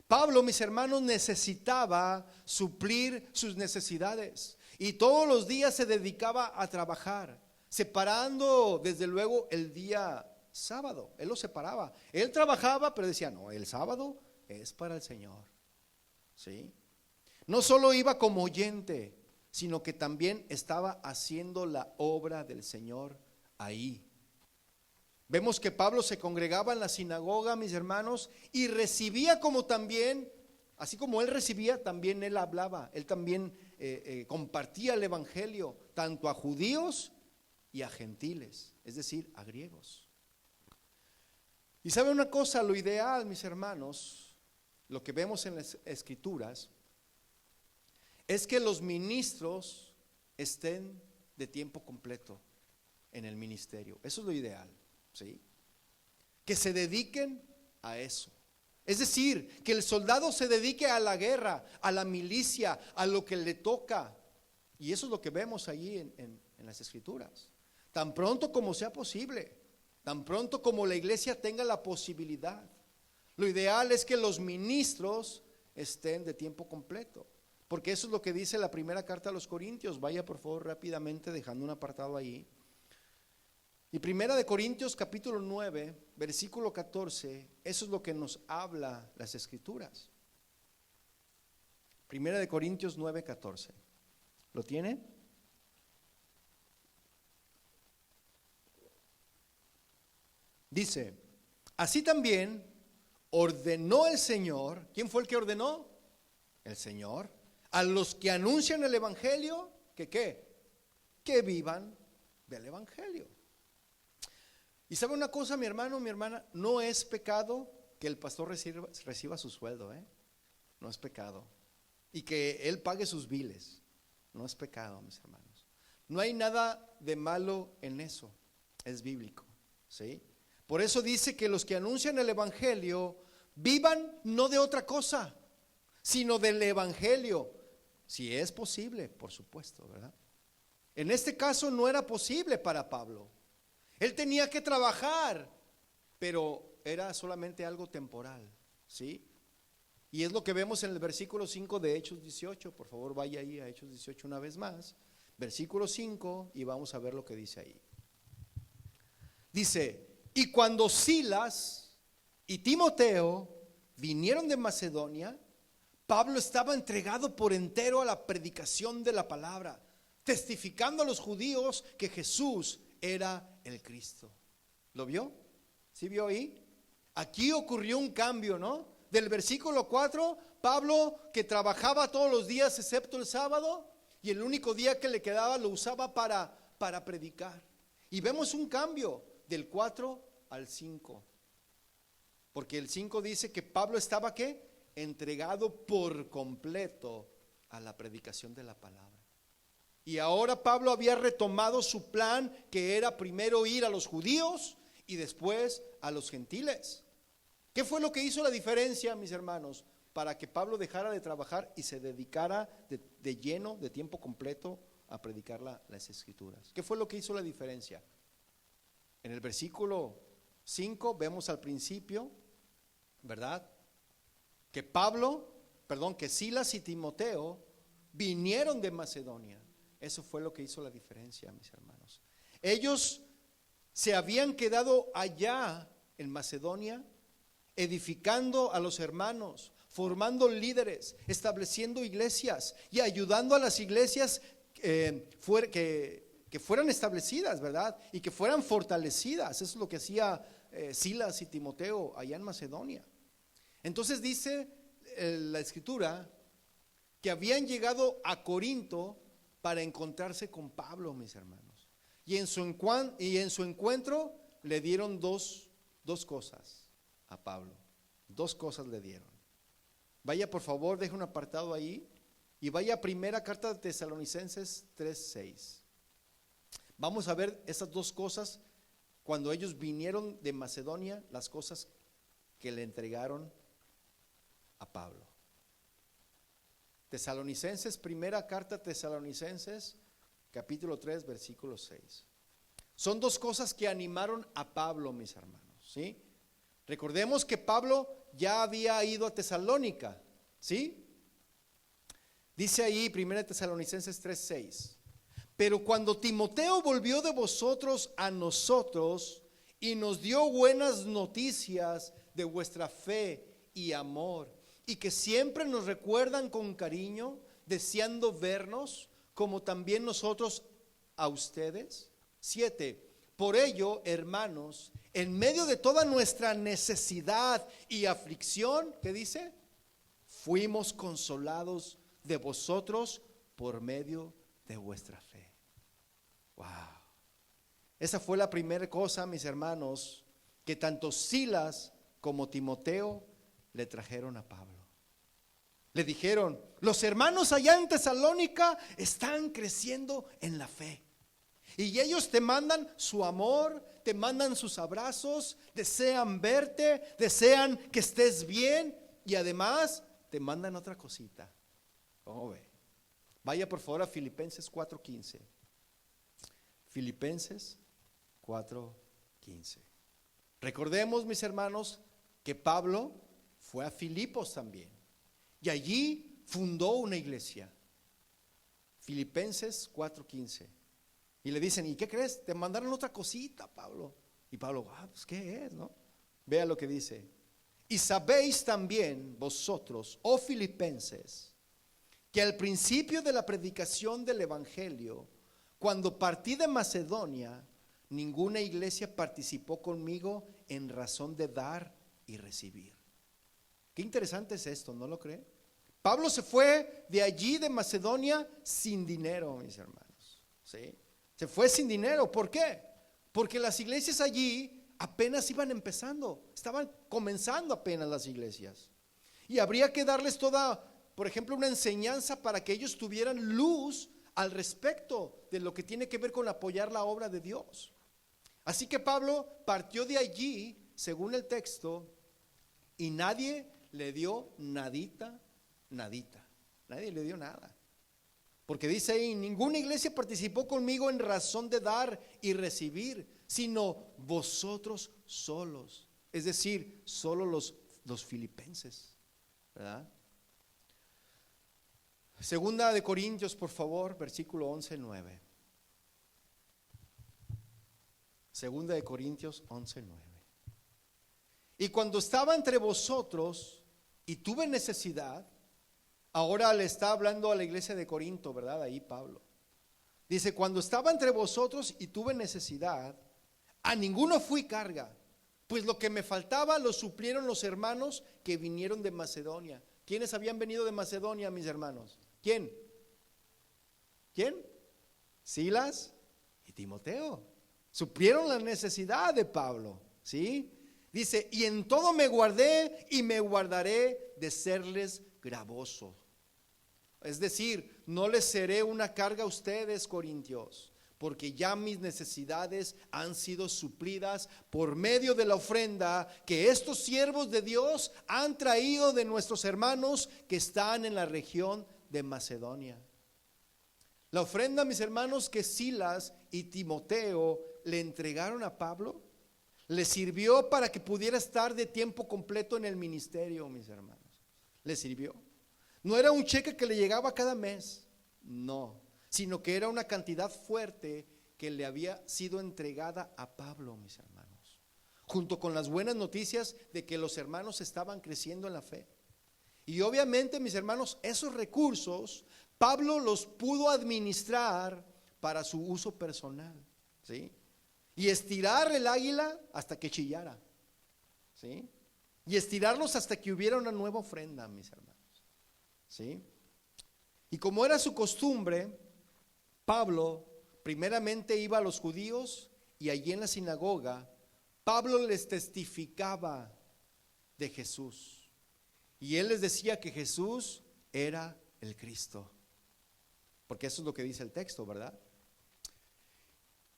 Pablo, mis hermanos, necesitaba suplir sus necesidades y todos los días se dedicaba a trabajar, separando desde luego el día sábado. Él lo separaba. Él trabajaba, pero decía, no, el sábado es para el Señor. ¿Sí? No solo iba como oyente, sino que también estaba haciendo la obra del Señor ahí. Vemos que Pablo se congregaba en la sinagoga, mis hermanos, y recibía como también, así como él recibía, también él hablaba, él también compartía el evangelio, tanto a judíos y a gentiles, es decir, a griegos. Y sabe una cosa, lo ideal, mis hermanos, lo que vemos en las escrituras, es que los ministros estén de tiempo completo en el ministerio. Eso es lo ideal, ¿sí? Que se dediquen a eso. Es decir, que el soldado se dedique a la guerra, a la milicia, a lo que le toca. Y eso es lo que vemos allí en las escrituras. Tan pronto como sea posible, tan pronto como la iglesia tenga la posibilidad. Lo ideal es que los ministros estén de tiempo completo. Porque eso es lo que dice la primera carta a los Corintios. Vaya por favor rápidamente dejando un apartado ahí. Y primera de Corintios capítulo 9, versículo 14, eso es lo que nos habla las escrituras. Primera de Corintios 9, 14. ¿Lo tiene? Dice, así también ordenó el Señor. ¿Quién fue el que ordenó? El Señor. A los que anuncian el evangelio, ¿que qué? Que vivan del evangelio. Y sabe una cosa, mi hermano, mi hermana, no es pecado que el pastor reciba su sueldo, no es pecado. Y que él pague sus biles, no es pecado, mis hermanos. No hay nada de malo en eso, es bíblico, ¿sí? Por eso dice que los que anuncian el evangelio vivan no de otra cosa, sino del evangelio, si es posible, por supuesto, ¿verdad? En este caso no era posible para Pablo. Él tenía que trabajar, pero era solamente algo temporal, ¿sí? Y es lo que vemos en el versículo 5 de Hechos 18. Por favor, vaya ahí a Hechos 18 una vez más. Versículo 5 y vamos a ver lo que dice ahí. Dice, y cuando Silas y Timoteo vinieron de Macedonia, Pablo estaba entregado por entero a la predicación de la palabra, testificando a los judíos que Jesús era el Cristo. ¿Lo vio? ¿Sí vio ahí? Aquí ocurrió un cambio, ¿no? Del versículo 4, Pablo que trabajaba todos los días excepto el sábado, y el único día que le quedaba lo usaba para predicar. Y vemos un cambio del 4 al 5. Porque el 5 dice que Pablo estaba ¿qué? entregado por completo a la predicación de la palabra. Y ahora Pablo había retomado su plan, que era primero ir a los judíos y después a los gentiles. ¿Qué fue lo que hizo la diferencia, mis hermanos, para que Pablo dejara de trabajar y se dedicara de lleno, de tiempo completo, a predicar las escrituras? ¿Qué fue lo que hizo la diferencia? En el versículo 5 vemos al principio, ¿verdad?, que Silas y Timoteo vinieron de Macedonia. Eso fue lo que hizo la diferencia, mis hermanos. Ellos se habían quedado allá en Macedonia, edificando a los hermanos, formando líderes, estableciendo iglesias y ayudando a las iglesias que fueran establecidas, ¿verdad? Y que fueran fortalecidas. Eso es lo que hacía Silas y Timoteo allá en Macedonia. Entonces dice la escritura que habían llegado a Corinto para encontrarse con Pablo, mis hermanos. Y en su encuentro le dieron dos cosas a Pablo. Dos cosas le dieron. Vaya, por favor, deje un apartado ahí y vaya a primera carta de Tesalonicenses 3:6. Vamos a ver esas dos cosas cuando ellos vinieron de Macedonia, las cosas que le entregaron a Pablo. Tesalonicenses, primera carta Tesalonicenses, capítulo 3, versículo 6. Son dos cosas que animaron a Pablo, mis hermanos, ¿sí? Recordemos que Pablo ya había ido a Tesalónica, ¿sí? Dice ahí, primera Tesalonicenses 3, 6. Pero cuando Timoteo volvió de vosotros a nosotros y nos dio buenas noticias de vuestra fe y amor, y que siempre nos recuerdan con cariño, deseando vernos, como también nosotros a ustedes. 7. Por ello, hermanos, en medio de toda nuestra necesidad y aflicción, ¿qué dice? Fuimos consolados de vosotros por medio de vuestra fe. Wow. Esa fue la primera cosa, mis hermanos, que tanto Silas como Timoteo le trajeron a Pablo. Le dijeron: los hermanos allá en Tesalónica están creciendo en la fe. Y ellos te mandan su amor, te mandan sus abrazos, desean verte, desean que estés bien y además te mandan otra cosita. ¿Cómo ve? Vaya por favor a Filipenses 4:15. Filipenses 4:15. Recordemos, mis hermanos, que Pablo fue a Filipos también y allí fundó una iglesia. Filipenses 4:15. Y le dicen: ¿y qué crees? Te mandaron otra cosita, Pablo. Y Pablo: pues ¿qué es, no? Vea lo que dice: y sabéis también vosotros, oh filipenses, que al principio de la predicación del evangelio, cuando partí de Macedonia, ninguna iglesia participó conmigo en razón de dar y recibir. Qué interesante es esto, ¿no lo cree? Pablo se fue de allí, de Macedonia, sin dinero, mis hermanos, ¿sí? Se fue sin dinero. ¿Por qué? Porque las iglesias allí apenas iban empezando, estaban comenzando apenas las iglesias. Y habría que darles toda, por ejemplo, una enseñanza para que ellos tuvieran luz al respecto de lo que tiene que ver con apoyar la obra de Dios. Así que Pablo partió de allí, según el texto, y nadie le dio nadita. Nadie le dio nada. Porque dice ahí: ninguna iglesia participó conmigo en razón de dar y recibir, sino vosotros solos. Es decir, solo los filipenses, ¿verdad? Segunda de Corintios, por favor, versículo 11:9. Segunda de Corintios 11:9. Y cuando estaba entre vosotros y tuve necesidad. Ahora le está hablando a la iglesia de Corinto, ¿verdad? Ahí Pablo dice: cuando estaba entre vosotros y tuve necesidad, a ninguno fui carga, pues lo que me faltaba lo suplieron los hermanos que vinieron de Macedonia. ¿Quiénes habían venido de Macedonia, mis hermanos? ¿Quién? Silas y Timoteo. Suplieron la necesidad de Pablo, ¿sí? Dice: y en todo me guardé y me guardaré de serles gravoso. Es decir, no les seré una carga a ustedes, corintios, porque ya mis necesidades han sido suplidas por medio de la ofrenda que estos siervos de Dios han traído de nuestros hermanos que están en la región de Macedonia. La ofrenda, mis hermanos, que Silas y Timoteo le entregaron a Pablo, le sirvió para que pudiera estar de tiempo completo en el ministerio, mis hermanos. Le sirvió. No era un cheque que le llegaba cada mes, no, sino que era una cantidad fuerte que le había sido entregada a Pablo, mis hermanos, junto con las buenas noticias de que los hermanos estaban creciendo en la fe. Y obviamente, mis hermanos, esos recursos Pablo los pudo administrar para su uso personal, ¿sí? Y estirar el águila hasta que chillara, ¿sí? Y estirarlos hasta que hubiera una nueva ofrenda, mis hermanos, ¿sí? Y como era su costumbre, Pablo primeramente iba a los judíos y allí en la sinagoga Pablo les testificaba de Jesús. Y él les decía que Jesús era el Cristo, porque eso es lo que dice el texto, ¿verdad?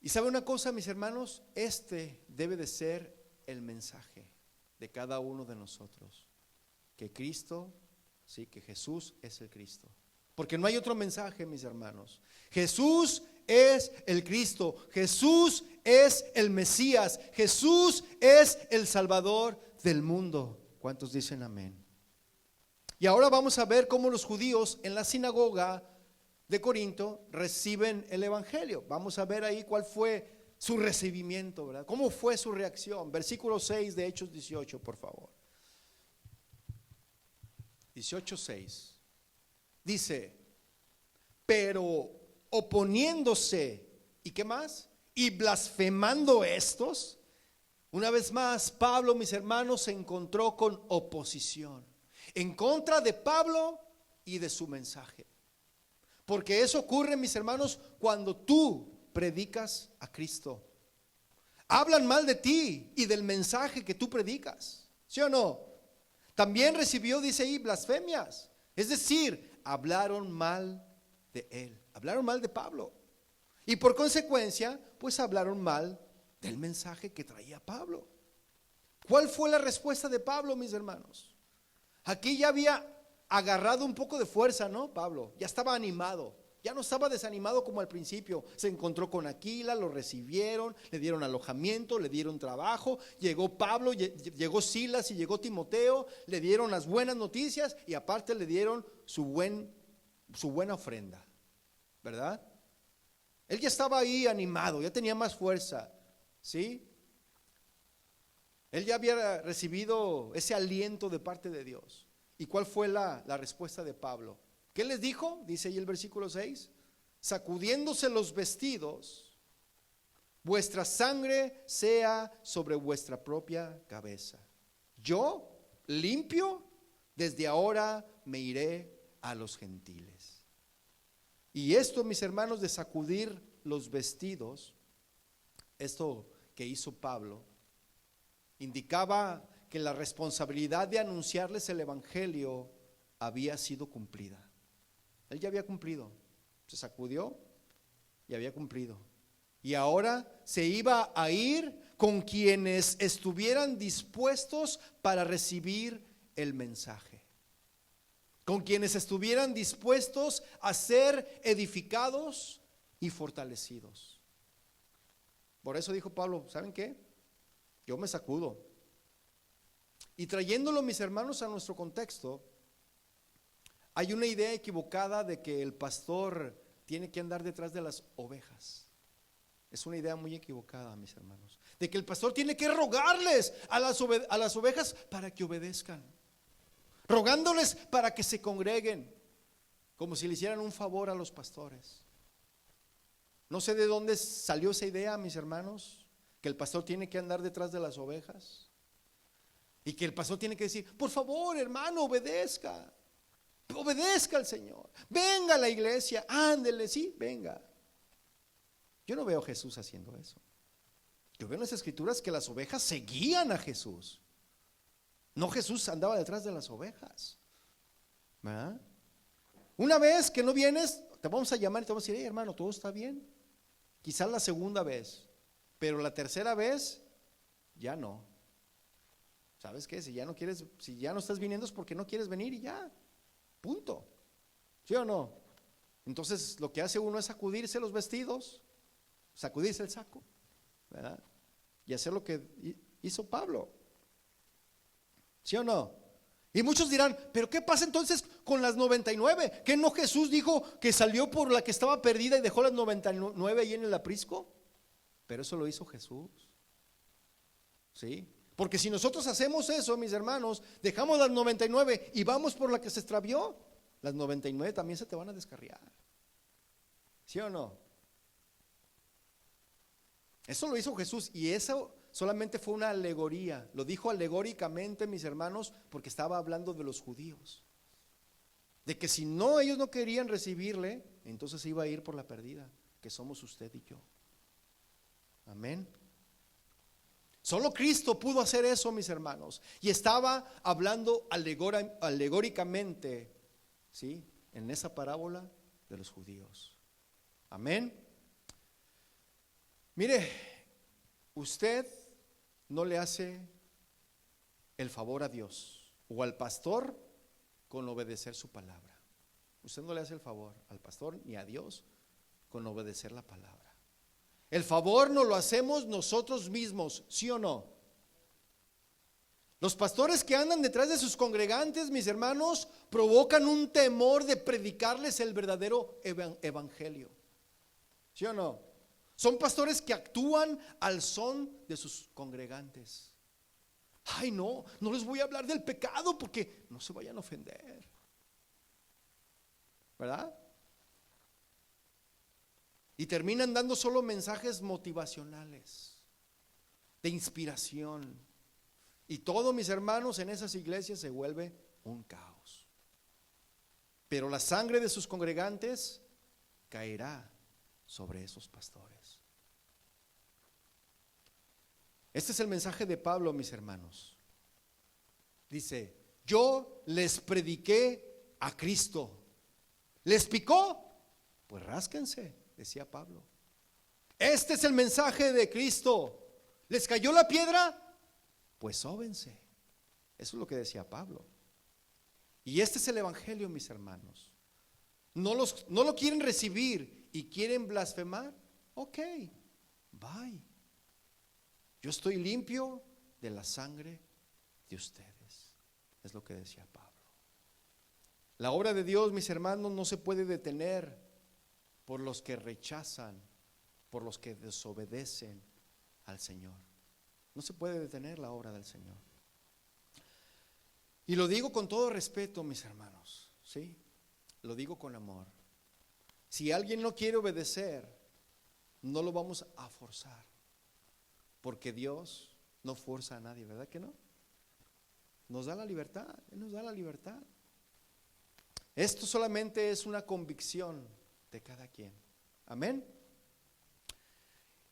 Y sabe una cosa, mis hermanos, este debe de ser el mensaje de cada uno de nosotros, que Cristo, sí, que Jesús es el Cristo, porque no hay otro mensaje, mis hermanos. Jesús es el Cristo, Jesús es el Mesías, Jesús es el Salvador del mundo. ¿Cuántos dicen amén? Y ahora vamos a ver cómo los judíos en la sinagoga de Corinto reciben el evangelio. Vamos a ver ahí cuál fue su recibimiento, ¿verdad? ¿Cómo fue su reacción? Versículo 6 de Hechos 18, por favor. 18:6. Dice: pero oponiéndose, ¿y qué más? Y blasfemando estos. Una vez más, Pablo, mis hermanos, se encontró con oposición en contra de Pablo y de su mensaje. Porque eso ocurre, mis hermanos, cuando tú predicas a Cristo. Hablan mal de ti y del mensaje que tú predicas, ¿sí o no? También recibió, dice ahí, blasfemias. Es decir, hablaron mal de él, hablaron mal de Pablo. Y por consecuencia, pues hablaron mal del mensaje que traía Pablo. ¿Cuál fue la respuesta de Pablo, mis hermanos? Aquí ya había agarrado un poco de fuerza, ¿no? Pablo ya estaba animado, ya no estaba desanimado como al principio. Se encontró con Aquila, lo recibieron, le dieron alojamiento, le dieron trabajo. Llegó Pablo, llegó Silas y llegó Timoteo, le dieron las buenas noticias y aparte le dieron su buena ofrenda, ¿verdad? Él ya estaba ahí animado, ya tenía más fuerza, ¿sí? Él ya había recibido ese aliento de parte de Dios. ¿Y cuál fue la respuesta de Pablo? ¿Qué les dijo? Dice ahí el versículo 6: sacudiéndose los vestidos, vuestra sangre sea sobre vuestra propia cabeza. Yo, limpio, desde ahora me iré a los gentiles. Y esto, mis hermanos, de sacudir los vestidos, esto que hizo Pablo, indicaba que la responsabilidad de anunciarles el evangelio había sido cumplida. Él ya había cumplido, se sacudió y había cumplido. Y ahora se iba a ir con quienes estuvieran dispuestos para recibir el mensaje, con quienes estuvieran dispuestos a ser edificados y fortalecidos. Por eso dijo Pablo: ¿saben qué? Yo me sacudo. Y trayéndolo, mis hermanos, a nuestro contexto, hay una idea equivocada de que el pastor tiene que andar detrás de las ovejas. Es una idea muy equivocada, mis hermanos, de que el pastor tiene que rogarles a las ovejas para que obedezcan, rogándoles para que se congreguen, como si le hicieran un favor a los pastores. No sé de dónde salió esa idea, mis hermanos, que el pastor tiene que andar detrás de las ovejas. Y que el pastor tiene que decir: por favor, hermano, obedezca al Señor, venga a la iglesia, ándele, sí, venga. Yo no veo a Jesús haciendo eso. Yo veo en las escrituras que las ovejas seguían a Jesús. No, Jesús andaba detrás de las ovejas. ¿Verdad? Una vez que no vienes, te vamos a llamar y te vamos a decir: hey, hermano, todo está bien. Quizás la segunda vez, pero la tercera vez ya no. ¿Sabes qué? Si ya no quieres, si ya no estás viniendo es porque no quieres venir y ya. Punto. ¿Sí o no? Entonces lo que hace uno es sacudirse los vestidos, sacudirse el saco, ¿verdad? Y hacer lo que hizo Pablo. ¿Sí o no? Y muchos dirán: ¿pero qué pasa entonces con las 99? ¿Que no Jesús dijo que salió por la que estaba perdida y dejó las 99 ahí en el aprisco? Pero eso lo hizo Jesús. ¿Sí? Porque si nosotros hacemos eso, mis hermanos, dejamos las 99 y vamos por la que se extravió, las 99 también se te van a descarriar. ¿Sí o no? Eso lo hizo Jesús, y eso solamente fue una alegoría. Lo dijo alegóricamente, mis hermanos, porque estaba hablando de los judíos. De que si no, ellos no querían recibirle, entonces iba a ir por la perdida, que somos usted y yo. Amén. Solo Cristo pudo hacer eso, mis hermanos. Y estaba hablando alegóricamente, ¿sí?, en esa parábola de los judíos. Amén. Mire, usted no le hace el favor a Dios o al pastor con obedecer su palabra. Usted no le hace el favor al pastor ni a Dios con obedecer la palabra. El favor nos lo hacemos nosotros mismos, ¿sí o no? Los pastores que andan detrás de sus congregantes, mis hermanos, provocan un temor de predicarles el verdadero evangelio. ¿Sí o no? Son pastores que actúan al son de sus congregantes. Ay, no les voy a hablar del pecado porque no se vayan a ofender. ¿Verdad? Y terminan dando solo mensajes motivacionales, de inspiración. Y todo, mis hermanos, en esas iglesias se vuelve un caos. Pero la sangre de sus congregantes caerá sobre esos pastores. Este es el mensaje de Pablo, mis hermanos. Dice: yo les prediqué a Cristo. ¿Les picó? Pues rásquense, decía Pablo. Este es el mensaje de Cristo. ¿Les cayó la piedra? Pues sóbense. Eso es lo que decía Pablo. Y este es el evangelio, mis hermanos. No lo quieren recibir y quieren blasfemar. Ok, bye. Yo estoy limpio de la sangre de ustedes. Es lo que decía Pablo. La obra de Dios, mis hermanos, no se puede detener por los que rechazan, por los que desobedecen al Señor. No se puede detener la obra del Señor. Y lo digo con todo respeto, mis hermanos, ¿sí? Lo digo con amor. Si alguien no quiere obedecer, no lo vamos a forzar, porque Dios no fuerza a nadie, ¿verdad que no? Nos da la libertad, Él nos da la libertad. Esto solamente es una convicción de cada quien. Amén.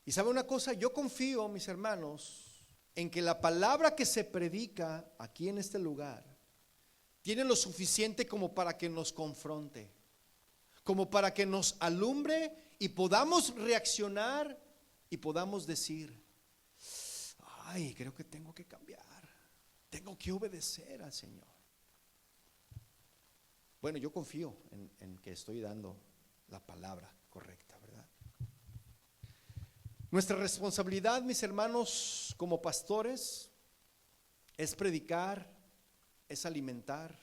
Y sabe una cosa, yo confío, mis hermanos, en que la palabra que se predica aquí en este lugar tiene lo suficiente como para que nos confronte, como para que nos alumbre y podamos reaccionar y podamos decir: ay, creo que tengo que cambiar, tengo que obedecer al Señor. Bueno, yo confío en que estoy dando la palabra correcta, ¿verdad? Nuestra responsabilidad, mis hermanos, como pastores, es predicar, es alimentar,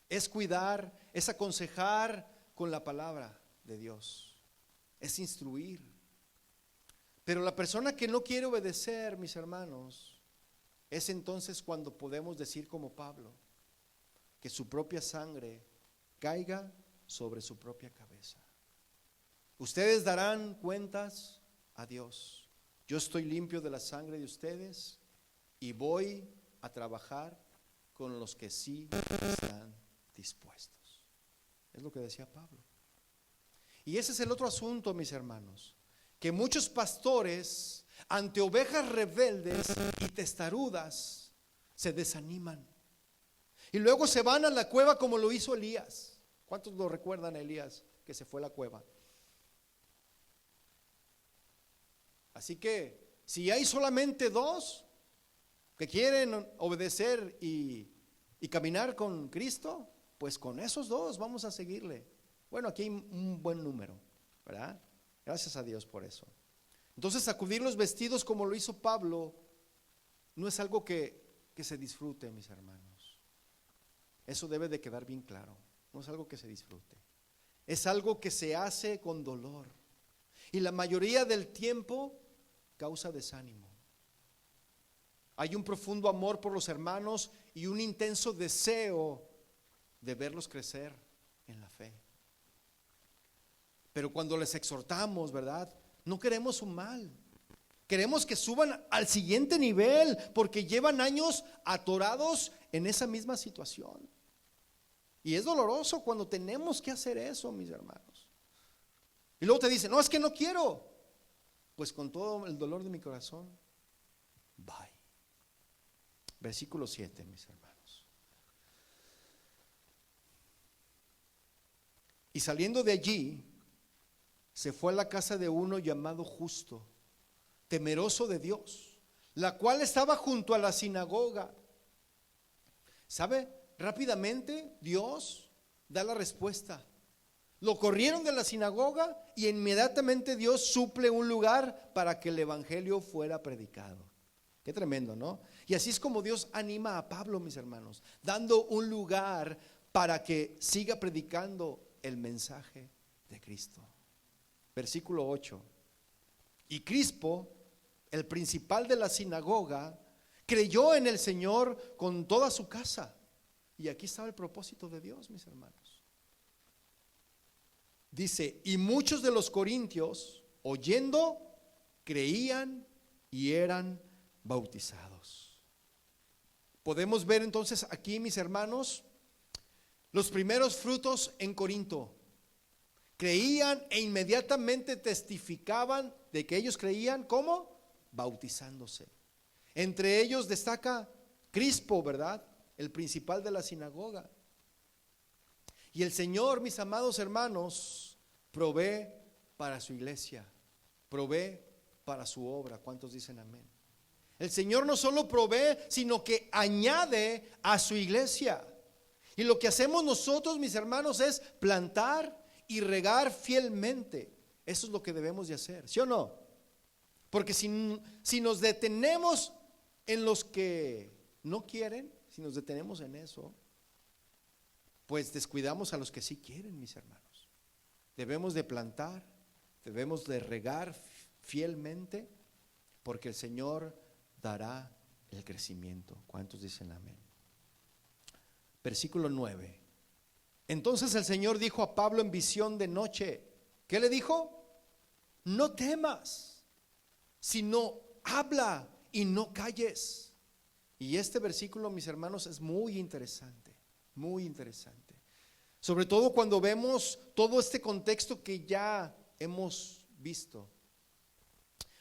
es cuidar, es aconsejar con la palabra de Dios, es instruir. Pero la persona que no quiere obedecer, mis hermanos, es entonces cuando podemos decir como Pablo, que su propia sangre caiga sobre su propia cabeza. Ustedes darán cuentas a Dios. Yo estoy limpio de la sangre de ustedes y voy a trabajar con los que sí están dispuestos. Es lo que decía Pablo. Y ese es el otro asunto, mis hermanos, que muchos pastores ante ovejas rebeldes y testarudas se desaniman. Y luego se van a la cueva como lo hizo Elías. ¿Cuántos lo recuerdan a Elías que se fue a la cueva? Así que si hay solamente dos que quieren obedecer y caminar con Cristo, pues con esos dos vamos a seguirle. Bueno, aquí hay un buen número, ¿verdad? Gracias a Dios por eso. Entonces, sacudir los vestidos como lo hizo Pablo no es algo que se disfrute, mis hermanos. Eso debe de quedar bien claro. No es algo que se disfrute. Es algo que se hace con dolor. Y la mayoría del tiempo causa desánimo. Hay un profundo amor por los hermanos y un intenso deseo de verlos crecer en la fe. Pero cuando les exhortamos, ¿verdad? No queremos su mal. Queremos que suban al siguiente nivel porque llevan años atorados en esa misma situación. Y es doloroso cuando tenemos que hacer eso, mis hermanos. Y luego te dicen, no, es que no quiero. Pues con todo el dolor de mi corazón, bye. Versículo 7, mis hermanos. Y saliendo de allí, se fue a la casa de uno llamado Justo, temeroso de Dios, la cual estaba junto a la sinagoga. ¿Sabe? Rápidamente Dios da la respuesta. Lo corrieron de la sinagoga y inmediatamente Dios suple un lugar para que el evangelio fuera predicado. Qué tremendo, ¿no? Y así es como Dios anima a Pablo, mis hermanos, dando un lugar para que siga predicando el mensaje de Cristo. Versículo 8. Y Crispo, el principal de la sinagoga, creyó en el Señor con toda su casa. Y aquí estaba el propósito de Dios, mis hermanos. Dice, y muchos de los corintios, oyendo, creían y eran bautizados. Podemos ver entonces aquí, mis hermanos, los primeros frutos en Corinto. Creían e inmediatamente testificaban de que ellos creían. ¿Cómo? Bautizándose. Entre ellos destaca Crispo, ¿verdad? El principal de la sinagoga. Y el Señor, mis amados hermanos, provee para su iglesia, provee para su obra. ¿Cuántos dicen amén? El Señor no solo provee, sino que añade a su iglesia. Y lo que hacemos nosotros, mis hermanos, es plantar y regar fielmente. Eso es lo que debemos de hacer, ¿sí o no? Porque si nos detenemos en los que no quieren, si nos detenemos en eso, pues descuidamos a los que sí quieren, mis hermanos. Debemos de plantar, debemos de regar fielmente, porque el Señor dará el crecimiento. ¿Cuántos dicen amén? Versículo 9. Entonces el Señor dijo a Pablo en visión de noche. ¿Qué le dijo? No temas, sino habla y no calles. Y este versículo, mis hermanos, es muy interesante, muy interesante. Sobre todo cuando vemos todo este contexto que ya hemos visto.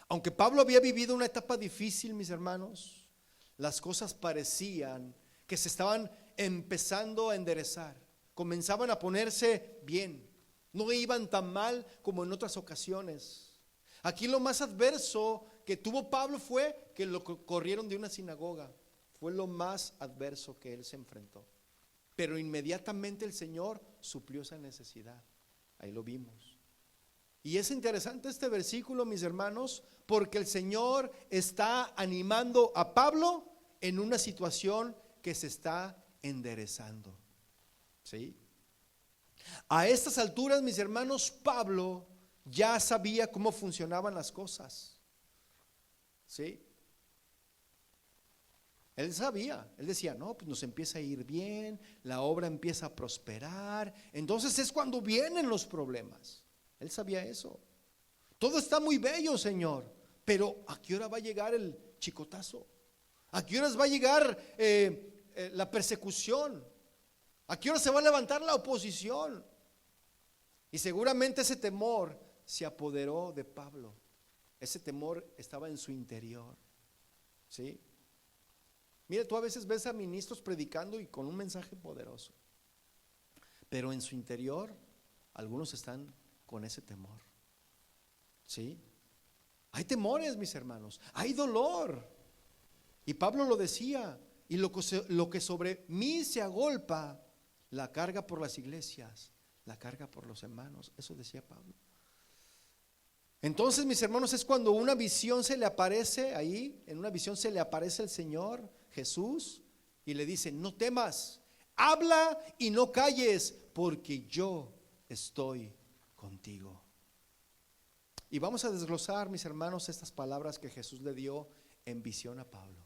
Aunque Pablo había vivido una etapa difícil, mis hermanos, las cosas parecían que se estaban empezando a enderezar. Comenzaban a ponerse bien. No iban tan mal como en otras ocasiones. Aquí lo más adverso que tuvo Pablo fue que lo corrieron de una sinagoga. Fue lo más adverso que él se enfrentó. Pero inmediatamente el Señor suplió esa necesidad. Ahí lo vimos. Y es interesante este versículo, mis hermanos, porque el Señor está animando a Pablo en una situación que se está enderezando. ¿Sí? A estas alturas, mis hermanos, Pablo ya sabía cómo funcionaban las cosas. ¿Sí? Él sabía, él decía, no, pues nos empieza a ir bien, la obra empieza a prosperar, entonces es cuando vienen los problemas. Él sabía eso. Todo está muy bello, Señor, pero ¿a qué hora va a llegar el chicotazo? ¿A qué horas va a llegar la persecución? ¿A qué hora se va a levantar la oposición? Y seguramente ese temor se apoderó de Pablo. Ese temor estaba en su interior. ¿Sí? Mire, tú a veces ves a ministros predicando y con un mensaje poderoso, pero en su interior algunos están con ese temor. ¿Sí? Hay temores, mis hermanos, hay dolor. Y Pablo lo decía, y lo que sobre mí se agolpa, la carga por las iglesias, la carga por los hermanos. Eso decía Pablo. Entonces, mis hermanos, es cuando una visión se le aparece ahí, en una visión se le aparece el Señor Jesús y le dice: no temas, habla y no calles, porque yo estoy contigo. Y vamos a desglosar, mis hermanos, estas palabras que Jesús le dio en visión a Pablo.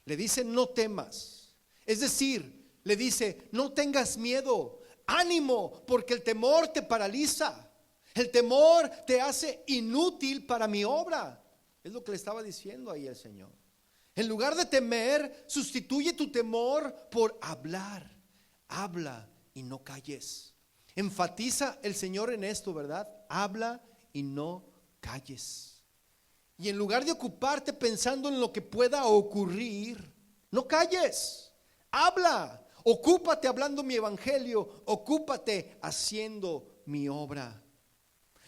Le dice: no temas, es decir, le dice: no tengas miedo, ánimo, porque el temor te paraliza. El temor te hace inútil para mi obra. Es lo que le estaba diciendo ahí el Señor. En lugar de temer, sustituye tu temor por hablar. Habla y no calles. Enfatiza el Señor en esto, ¿verdad? Habla y no calles. Y en lugar de ocuparte pensando en lo que pueda ocurrir, no calles. Habla. Ocúpate hablando mi evangelio. Ocúpate haciendo mi obra.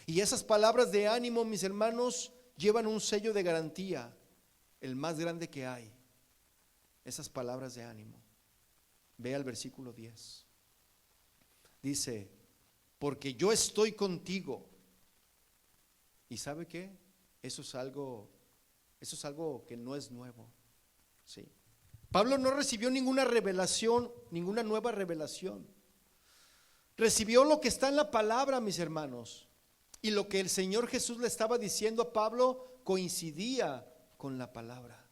Y esas palabras de ánimo, mis hermanos, llevan un sello de garantía, el más grande que hay. Esas palabras de ánimo. Ve al versículo 10. Dice: porque yo estoy contigo. ¿Y sabe qué? Eso es algo que no es nuevo. ¿Sí? Pablo no recibió ninguna revelación, ninguna nueva revelación. Recibió lo que está en la palabra, mis hermanos. Y lo que el Señor Jesús le estaba diciendo a Pablo coincidía con la palabra.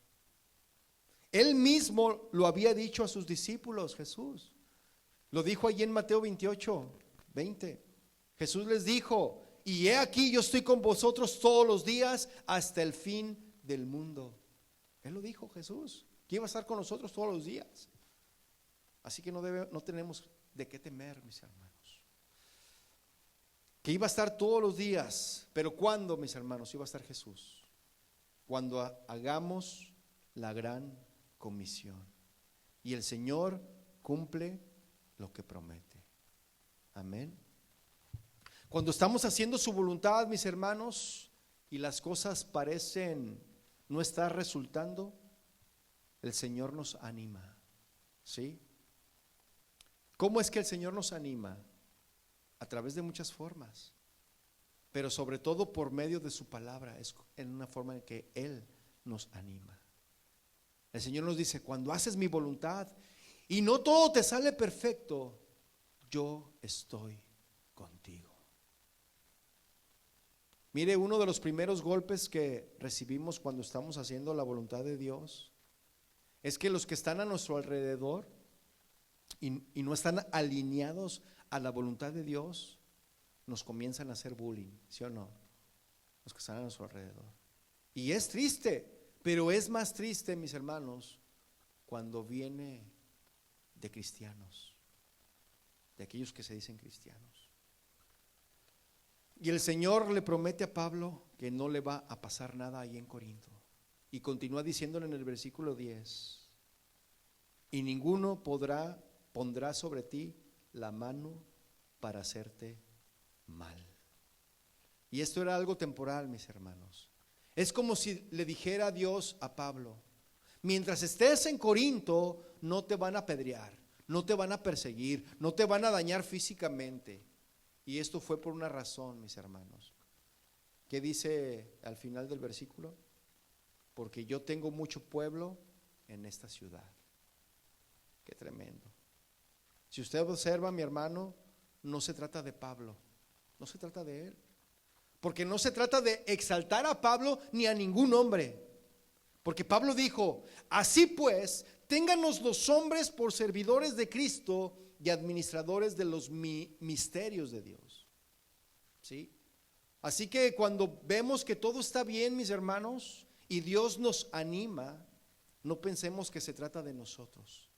Él mismo lo había dicho a sus discípulos, Jesús. Lo dijo allí en Mateo 28:20. Jesús les dijo: y he aquí, yo estoy con vosotros todos los días hasta el fin del mundo. Él lo dijo, Jesús, que iba a estar con nosotros todos los días. Así que no tenemos de qué temer, mis hermanos. Que iba a estar todos los días. Pero ¿cuándo, mis hermanos, iba a estar Jesús? Cuando hagamos la gran comisión y el Señor cumple lo que promete. Amén. Cuando estamos haciendo su voluntad, mis hermanos, y las cosas parecen no estar resultando, el Señor nos anima. ¿Sí? ¿Cómo es que el Señor nos anima? A través de muchas formas, pero sobre todo por medio de su palabra. Es en una forma en que Él nos anima. El Señor nos dice: cuando haces mi voluntad y no todo te sale perfecto, yo estoy contigo. Mire, uno de los primeros golpes que recibimos cuando estamos haciendo la voluntad de Dios es que los que están a nuestro alrededor y no están alineados a la voluntad de Dios, nos comienzan a hacer bullying, ¿sí o no? Los que están a nuestro alrededor. Y es triste, pero es más triste, mis hermanos, cuando viene de cristianos, de aquellos que se dicen cristianos. Y el Señor le promete a Pablo que no le va a pasar nada ahí en Corinto. Y continúa diciéndole en el versículo 10: y ninguno pondrá sobre ti la mano para hacerte mal. Y esto era algo temporal, mis hermanos. Es como si le dijera Dios a Pablo: mientras estés en Corinto, no te van a apedrear, no te van a perseguir, no te van a dañar físicamente. Y esto fue por una razón, mis hermanos. ¿Qué dice al final del versículo? Porque yo tengo mucho pueblo en esta ciudad. Qué tremendo. Si usted observa, mi hermano, no se trata de Pablo, no se trata de él, porque no se trata de exaltar a Pablo ni a ningún hombre, porque Pablo dijo: así pues, téngannos los hombres por servidores de Cristo y administradores de los misterios de Dios. ¿Sí? Así que cuando vemos que todo está bien, mis hermanos, y Dios nos anima, no pensemos que se trata de nosotros,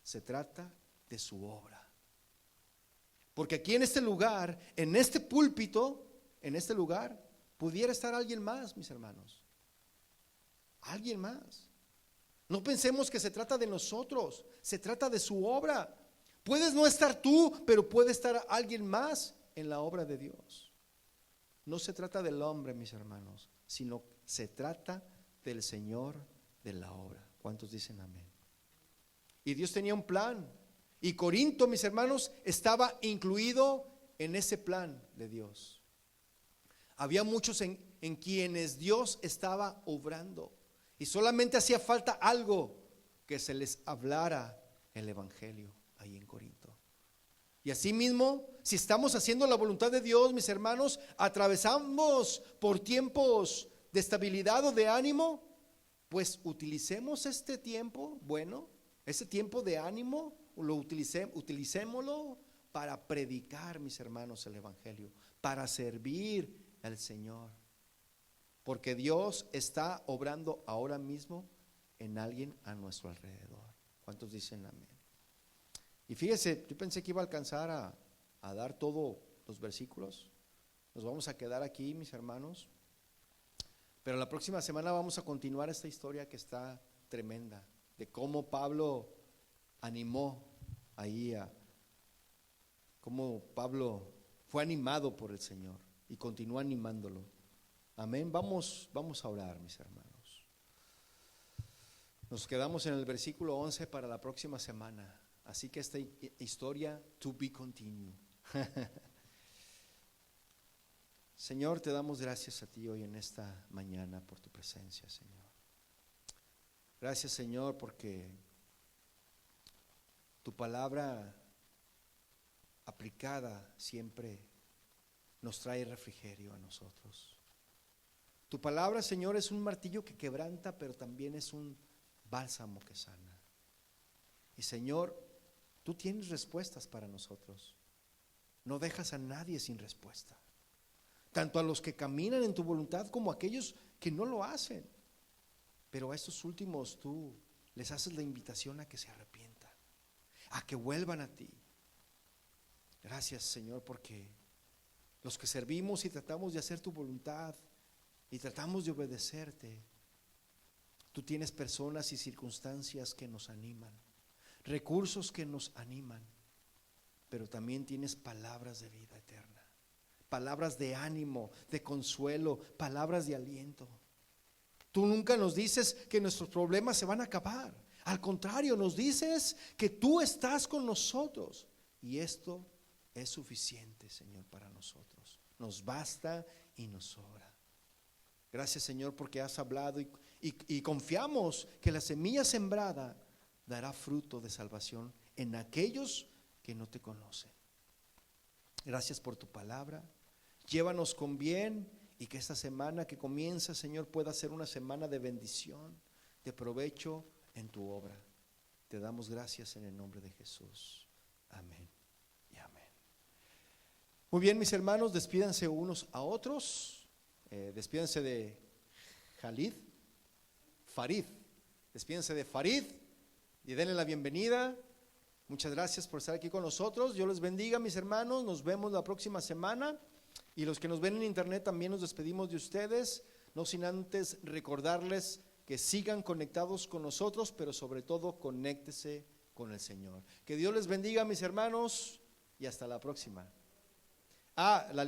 se trata de su obra. Porque aquí en este lugar, en este púlpito, en este lugar, pudiera estar alguien más, mis hermanos. Alguien más. No pensemos que se trata de nosotros, se trata de su obra. Puedes no estar tú, pero puede estar alguien más en la obra de Dios. No se trata del hombre, mis hermanos, sino se trata del Señor de la obra. ¿Cuántos dicen amén? Y Dios tenía un plan, y Corinto, mis hermanos, estaba incluido en ese plan de Dios. Había muchos en quienes Dios estaba obrando, y solamente hacía falta algo, que se les hablara el evangelio ahí en Corinto. Y así mismo, si estamos haciendo la voluntad de Dios, mis hermanos, atravesamos por tiempos de estabilidad o de ánimo, pues utilicemos este tiempo, bueno, ese tiempo de ánimo, utilicémoslo para predicar, mis hermanos, el evangelio, para servir al Señor, porque Dios está obrando ahora mismo en alguien a nuestro alrededor. ¿Cuántos dicen amén? Y fíjese, yo pensé que iba a alcanzar a dar todos los versículos. Nos vamos a quedar aquí, mis hermanos, pero la próxima semana vamos a continuar esta historia que está tremenda, de cómo Pablo animó ahí cómo Pablo fue animado por el Señor y continúa animándolo. Amén. Vamos a orar, mis hermanos. Nos quedamos en el versículo 11 para la próxima semana. Así que esta historia, to be continued. Señor, te damos gracias a ti hoy en esta mañana por tu presencia, Señor. Gracias, Señor, porque tu palabra aplicada siempre nos trae refrigerio a nosotros. Tu palabra, Señor, es un martillo que quebranta, pero también es un bálsamo que sana. Y Señor, tú tienes respuestas para nosotros. No dejas a nadie sin respuesta, tanto a los que caminan en tu voluntad como a aquellos que no lo hacen. Pero a estos últimos tú les haces la invitación a que se arrepientan, a que vuelvan a ti. Gracias, Señor, porque los que servimos y tratamos de hacer tu voluntad y tratamos de obedecerte, tú tienes personas y circunstancias que nos animan, recursos que nos animan, pero también tienes palabras de vida eterna, palabras de ánimo, de consuelo, palabras de aliento. Tú nunca nos dices que nuestros problemas se van a acabar. Al contrario, nos dices que tú estás con nosotros. Y esto es suficiente, Señor, para nosotros. Nos basta y nos sobra. Gracias, Señor, porque has hablado y confiamos que la semilla sembrada dará fruto de salvación en aquellos que no te conocen. Gracias por tu palabra. Llévanos con bien y que esta semana que comienza, Señor, pueda ser una semana de bendición, de provecho en tu obra. Te damos gracias en el nombre de Jesús. Amén y amén. Muy bien, mis hermanos, despídanse unos a otros. Despídense de Farid. Despídense de Farid y denle la bienvenida. Muchas gracias por estar aquí con nosotros. Dios les bendiga, mis hermanos. Nos vemos la próxima semana. Y los que nos ven en internet también nos despedimos de ustedes, no sin antes recordarles que sigan conectados con nosotros, pero sobre todo conéctese con el Señor. Que Dios les bendiga, mis hermanos, y hasta la próxima. La